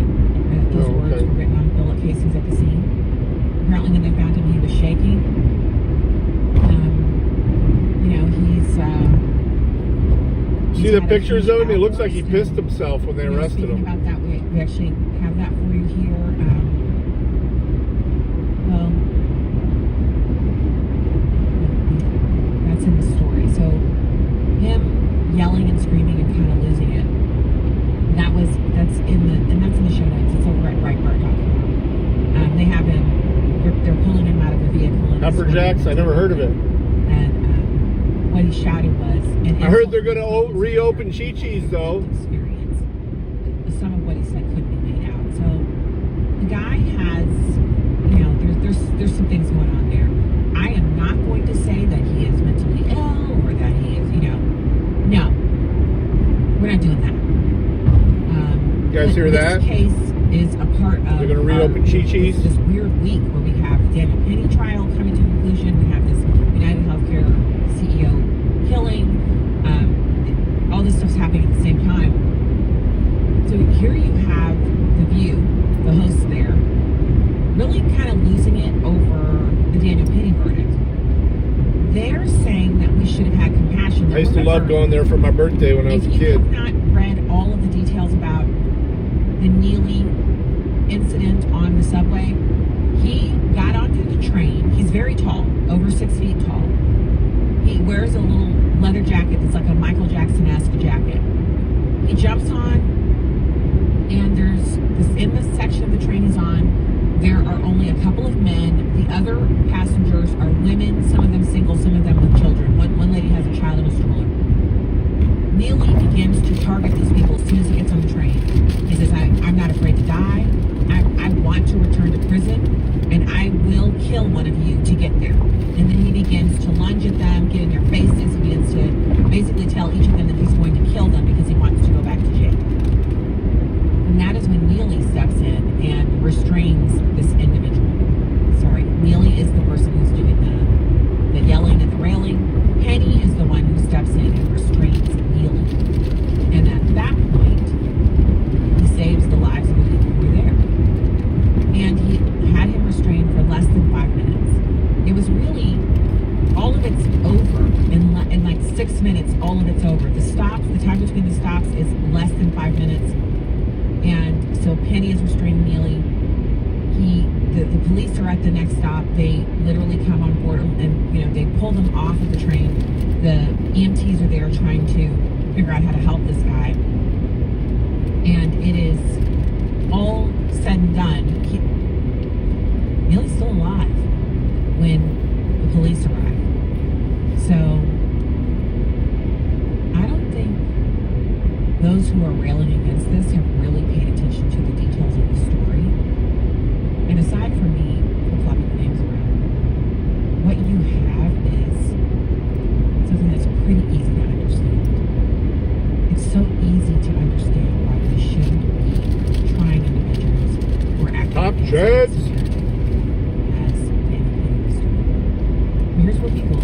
that those Oh, words okay. were written on billet casings at the scene. Apparently, when they found him, he was shaking. He's see the pictures of him? He looks like he pissed himself when they arrested him. About that, we actually have that for you here. Well, that's in the story. So him yelling and screaming and kind of losing it. That's in the show notes. It's over at Breitbart.com. They have him. They're pulling him out of a vehicle. Upper Jacks. I never heard of it. And what he shouted was. I heard they're going to reopen Chi-Chi's though. Experience. Some of what he said couldn't be made out. So the guy has, there's some things going on there. I am not going to say that he is mentally ill or that he is, no, we're not doing that. You guys hear that? This case is a part of. They're going to reopen Chi-Chi's. This weird week where we have the Daniel Penny trial coming to conclusion. We have this United Healthcare CEO killing. All this stuff's happening at the same time. So here you have The View, the host there, really kind of losing it over the Daniel Penny verdict. They're saying that we should have had compassion. I used to love going there for my birthday when I was a kid. If you have not read all of the details about the Neely incident on the subway, he got onto the train. He's very tall, over 6 feet tall. He wears a little leather jacket that's like a Michael Jackson-esque jacket. He jumps on, and there's this in the section of the train he's on, there are only a couple of men. The other passengers are women, some of them single, some of them with children. One lady has a child in a stroller. Neely begins to target these people as soon as he gets on the train. He says, I'm not afraid to die. I want to return to prison, and I will kill one of you to get there. And then he begins to lunge at them, get in their faces. He begins to basically tell each of them that he's going to kill them because he wants to go back to jail. And that is when Neely steps in and restrains this individual. Sorry, Neely is the person who's doing the yelling at the railing. Penny is the one who steps in and restrains Neely. And at that point, he saves the lives of the people who were there. And he had him restrained for less than 5 minutes. It was really, all of it's over. In like 6 minutes, all of it's over. The time between the stops is less than 5 minutes. And so Penny is restraining Neely. The police are at the next stop. They literally come on board and they pull them off of the train. The EMTs are there trying to figure out how to help this guy. And it is all said and done. Neely's still alive when the police arrive. So I don't think those who are railing against this have really paid attention to the details of the story. And aside from me flopping the names around, what you have is something that's pretty easy to understand. It's so easy to understand why we shouldn't be trying individuals who are acting Top jets. as Daniel Penny was doing. Here's what people are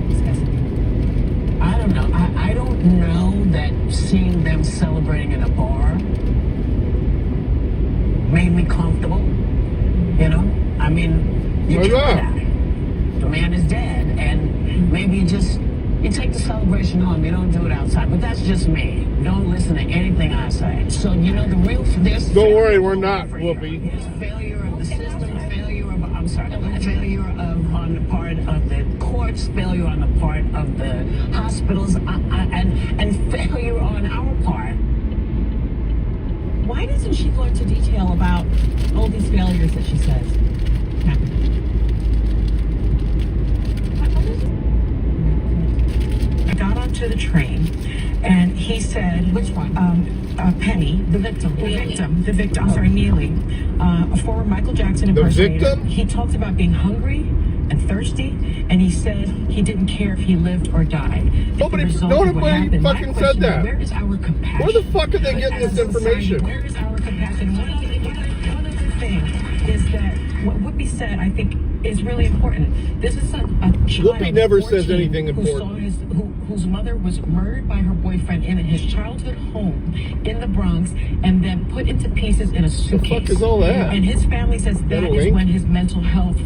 discussing. I don't know. I don't know that seeing them celebrating in a bar made me comfortable. I mean, you can't die. The man is dead, and maybe you take the celebration home. You don't do it outside. But that's just me. Don't listen to anything I say. So the real this. Don't worry, we're not, Whoopi. There's failure of the system, failure on the part of the courts, failure on the part of the hospitals, and failure on our part. Why doesn't she go into detail about all these failures that she says happened? I got onto the train, and he said, Which one? Penny, the victim, sorry, Neely, a former Michael Jackson impersonator. The victim? He talked about being hungry and thirsty, and he said he didn't care if he lived or died. Nobody fucking said that. Where is our compassion? Where the fuck are they getting this information? Where is our compassion? One of the things is that what Whoopi said, I think, is really important. This is a child. Whoopi never says anything important. Whose mother was murdered by her boyfriend in his childhood home in the Bronx and then put into pieces in a suitcase. The fuck is all that? And his family says that is when his mental health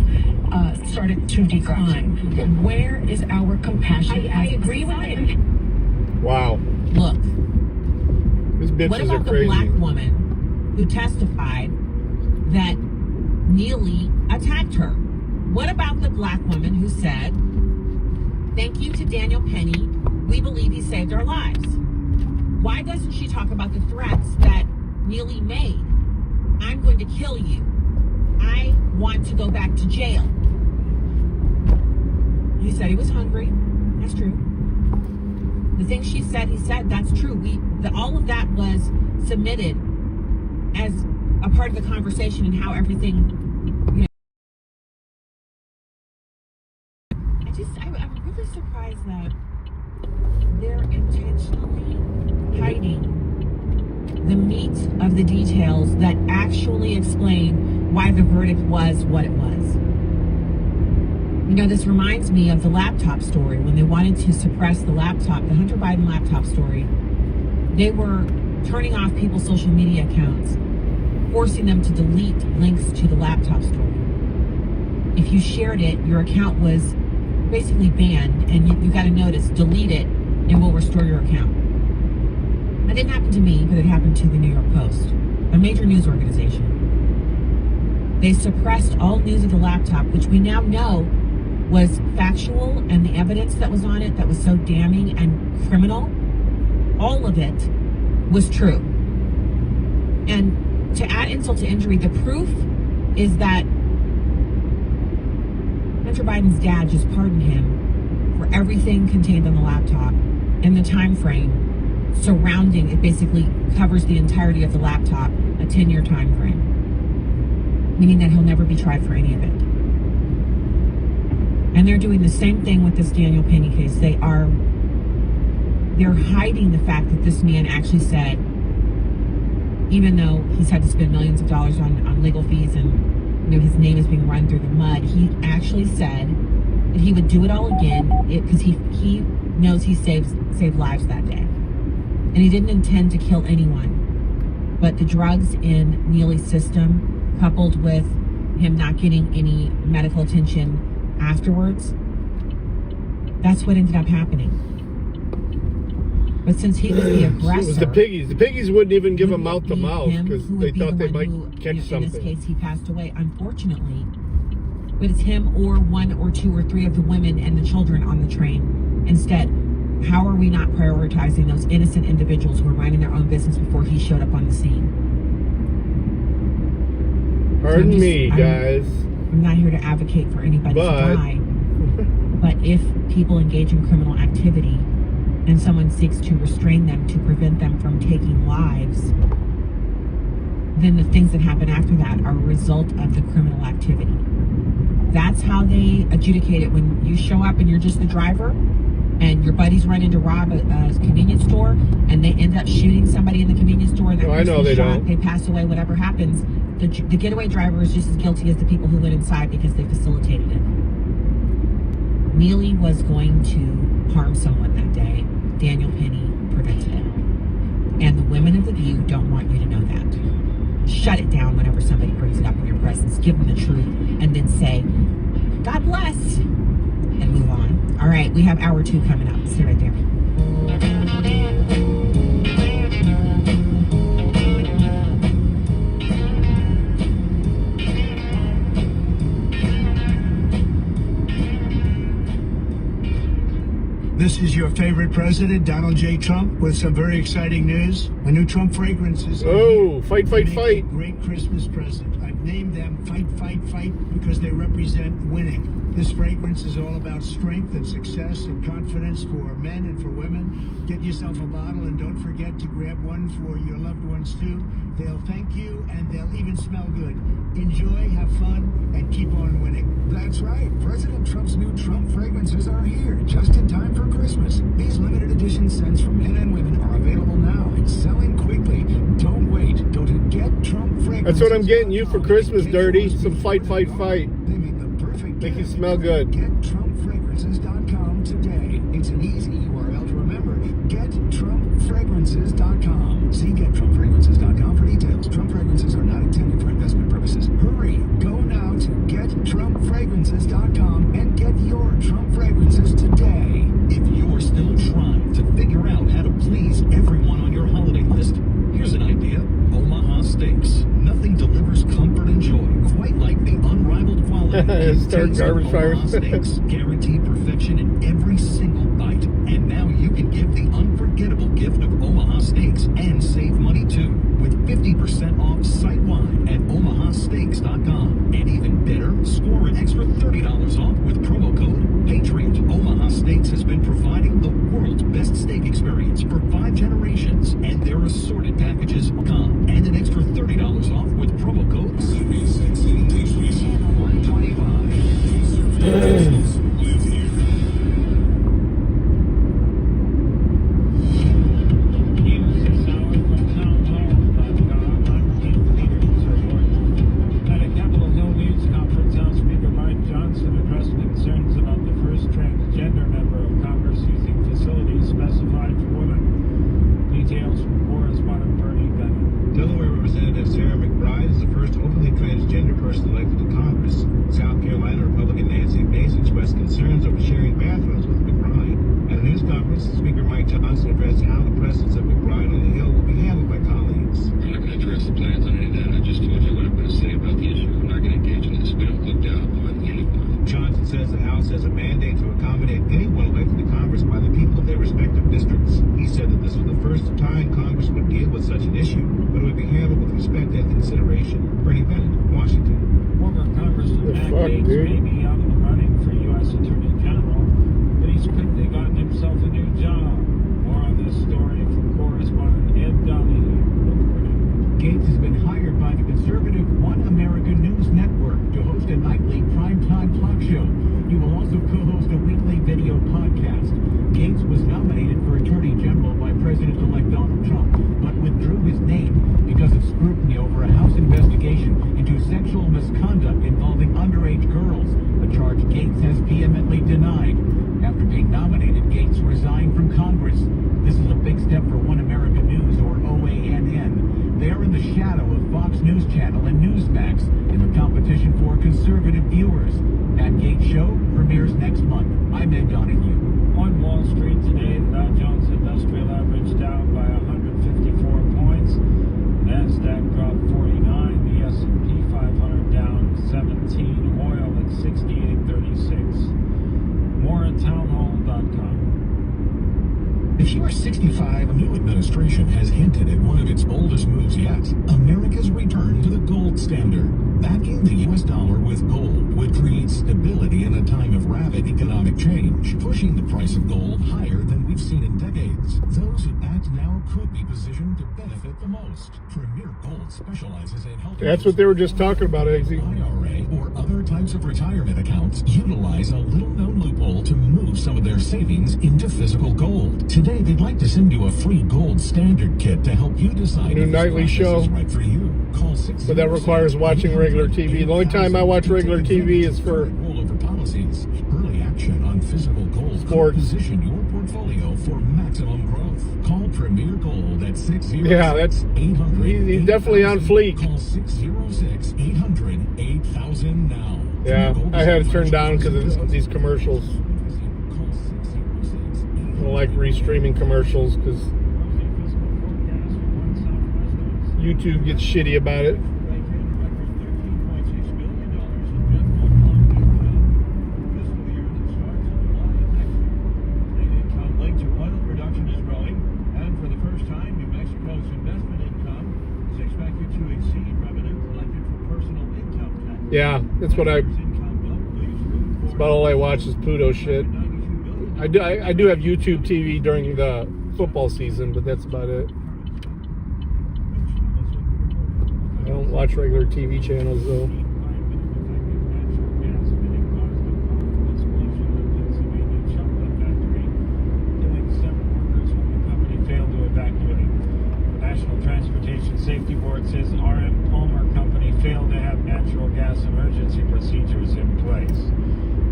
started to decline. Where is our compassion? I agree with it. Wow. Look. These bitches What about are crazy. the black woman who testified that Neely attacked her? What about the black woman who said, "Thank you to Daniel Penny. We believe he saved our lives"? Why doesn't she talk about the threats that Neely made? "I'm going to kill you. I want to go back to jail." He said he was hungry. That's true. The thing she said, he said, that's true. All of that was submitted as a part of the conversation and how everything, you know. I'm really surprised that they're intentionally hiding the meat of the details that actually explain why the verdict was what it was. You know, this reminds me of the laptop story. When they wanted to suppress the laptop, the Hunter Biden laptop story, they were turning off people's social media accounts, forcing them to delete links to the laptop story. If you shared it, your account was basically banned, and you got to notice, delete it, and we'll restore your account. That didn't happen to me, but it happened to the New York Post, a major news organization. They suppressed all news of the laptop, which we now know was factual, and the evidence that was on it that was so damning and criminal, all of it was true. And to add insult to injury, the proof is that Hunter Biden's dad just pardoned him for everything contained on the laptop and the time frame surrounding it. Basically covers the entirety of the laptop, a 10-year time frame, meaning that he'll never be tried for any of it. And they're doing the same thing with this Daniel Penny case. They're hiding the fact that this man actually said, even though he's had to spend millions of dollars on legal fees and, you know, his name is being run through the mud, he actually said that he would do it all again because he knows he saved lives that day. And he didn't intend to kill anyone. But the drugs in Neely's system, coupled with him not getting any medical attention afterwards, that's what ended up happening. But since he was the aggressor, it was the piggies. The piggies wouldn't even give him mouth to mouth because they thought they might catch something. In this case, he passed away, unfortunately. But it's him or one or two or three of the women and the children on the train. Instead, how are we not prioritizing those innocent individuals who were minding their own business before he showed up on the scene? Pardon me, guys. I'm not here to advocate for anybody to die. But if people engage in criminal activity and someone seeks to restrain them to prevent them from taking lives, then the things that happen after that are a result of the criminal activity. That's how they adjudicate it. When you show up and you're just the driver and your buddies run in to rob a convenience store and they end up shooting somebody in the convenience store and that person's shot, they pass away, whatever happens, the getaway driver is just as guilty as the people who went inside because they facilitated it. Neely was going to harm someone that day. Daniel Penny prevented it. And the women of the View don't want you to know that. Shut it down whenever somebody brings it up in your presence. Give them the truth and then say, "God bless," and move on. All right, we have hour 2 coming up. Stay right there. This is your favorite president, Donald J. Trump, with some very exciting news. A new Trump fragrances. Oh, fight, fight, fight. Great Christmas present. I've named them Fight, Fight, Fight because they represent winning. This fragrance is all about strength and success and confidence for men and for women. Get yourself a bottle and don't forget to grab one for your loved ones too. They'll thank you and they'll even smell good. Enjoy, have fun, and keep on winning. That's right. President Trump's new Trump fragrances are here, just in time for Christmas. These limited edition scents for men and women are available now and selling quickly. Don't wait. Go to Get Trump Fragrances. That's what I'm getting you for Christmas, Dirty. Some fight, fight, fight. They make the perfect Make you smell good. GetTrumpFragrances.com today. It's an easy URL to remember. GetTrumpFragrances.com. See GetTrumpFragrances.com for details. Trump fragrances are not intended for investment purposes. Hurry! Go now to GetTrumpFragrances.com and get your Trump fragrances today. If you're still trying to figure out how Start garbage Omaha fires. Steaks guarantee perfection in every single bite. And now you can give the unforgettable gift of Omaha Steaks and save money too, with 50% off site-wide at omahasteaks.com. And even better, score an extra $30 off with promo code PATRIOT. Omaha Steaks has been providing the world's best steak experience for 5 generations, and their assorted packages come. And an extra $30 off with promo code Channel 125. Live here. News this hour from townhall.com. I'm Keith Peters reporting. At a Capitol Hill News conference, House Speaker Mike Johnson addressed concerns about the first transgender member of Congress using facilities specified for women. Details from correspondent Bernie Bennett. Delaware Representative Sarah McBride is the first openly transgender person elected to Congress. South Carolina Republican Nancy Mace expressed concerns over sharing bathrooms with McBride. At a news conference, Speaker Mike Johnson addressed how the presence of McBride on the Hill will be handled by colleagues. I'm not going to address the plans on any of that. I just told you what I'm going to say about the issue. I'm not going to engage in this. We don't look down upon anyone. Johnson says the House has a mandate to accommodate anyone elected to Congress by the people of their respective districts. He said that this was the first time Congress would deal with such an issue, but it would be handled with respect and consideration. Bernie Bennett, Washington. Former Congressman Matt Gaetz may be out of the running for U.S. Attorney General, but he's quickly gotten himself a new job. More on this story from correspondent Ed Donahue reporting. Gaetz has been hired by the conservative One America News Network to host a nightly primetime talk show. He will also co-host a weekly video podcast. Gaetz was nominated for Attorney General by President-elect Donald Trump, but withdrew his name because of scrutiny over a House investigation into sexual misconduct involving underage girls, a charge Gaetz has vehemently denied. After being nominated, Gaetz resigned from Congress. This is a big step for One America News, or OANN. They are in the shadow of Fox News Channel and Newsmax in the competition for conservative viewers. That Gaetz show premieres next month. I'm Ed Donahue. On Wall Street today, the Dow Jones Industrial Average down by 154 points. NASDAQ dropped 49. The S&P 500 down 17. Oil at 68.36. More at townhall.com. If you are 65, a new administration has hinted at one of its boldest moves yet, America's return to the gold standard. Backing the U.S. dollar with gold would create stability in a time of rapid economic change, pushing the price of gold higher than we've seen in decades. Those who act now could be positioned to benefit the most. Premier Gold specializes in helping... That's what they were just talking about, Eggsy. IRA or other types of retirement accounts utilize a little-known loophole to move some of their savings into physical gold. Today, they'd like to send you a free gold standard kit to help you decide new if nightly this show. is right for you. Call 606. But that requires watching regular TV. The only time I watch regular TV is for rollover policies. Early action on physical gold could position your portfolio for maximum growth. Call Premier Gold at 606. Yeah, that's 800. He's definitely on fleek. Call 606-800-8000 now. Yeah, I had it turned down because of these commercials. I don't like restreaming commercials because YouTube gets shitty about it. Yeah, that's what that's about all I watch is Pluto shit. I do have YouTube TV during the football season, but that's about it. I don't watch regular TV channels though. Transportation Safety Board says RM Palmer Company failed to have natural gas emergency procedures in place.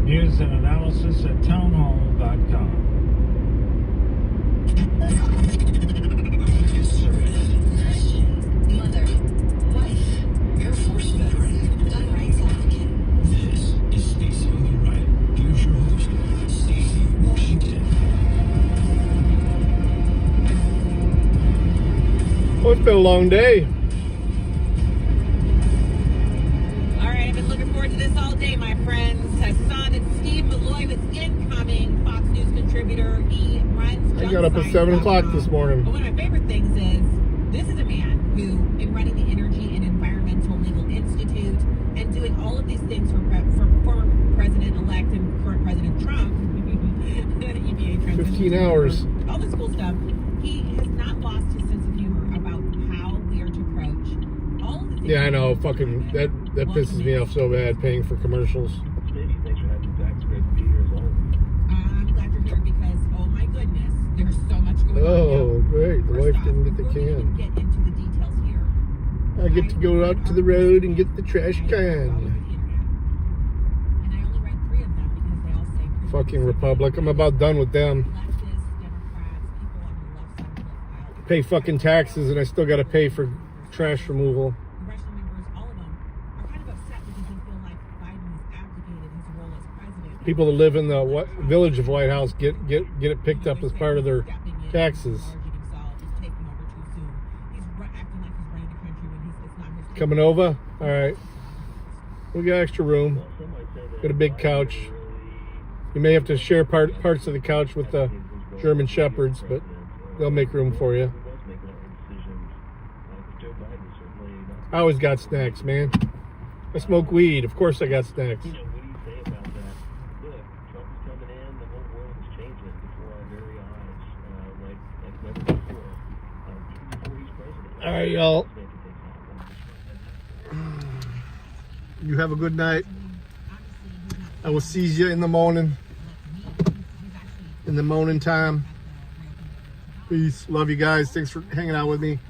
News and analysis at townhall.com. Mother, wife, Air Force veteran, gun rights advocate. This is Stacy on the Right. Here's your host, Stacy Washington. Oh, it's been a long day. All right, I've been looking forward to this all day, my friend. Steve Malloy was incoming Fox News contributor. He runs. I got up at 7 o'clock this morning. But one of my favorite things is this is a man who, in running the Energy and Environmental Legal Institute and doing all of these things for former President-elect and current President Trump, EPA 15 hours. all this cool stuff. He has not lost his sense of humor about how we are to approach all of the things. Yeah, I know. Fucking that pisses me off so bad. Paying for commercials. I'm glad you're here because, oh my goodness, there's so much going on. Oh, great. The wife didn't get the Before we can. even get into the details here, I get to go out to the road and get the trash can. and I only read 3 of them because they all say Fucking Republic. I'm about done with them. leftists, Democrats, people on the left side of the aisle, Pay fucking taxes and I still got to pay for trash removal. congressional members, all of them are kind of upset because they feel like Biden has abdicated his role as president. People that live in the village of White House get it picked up as part of their taxes. Coming over? All right. We got extra room. Got a big couch. You may have to share parts of the couch with the German Shepherds, but they'll make room for you. I always got snacks, man. I smoke weed. Of course I got snacks. All right, y'all. You have a good night. I will see you in the morning. In the morning time. Peace. Love you guys. Thanks for hanging out with me.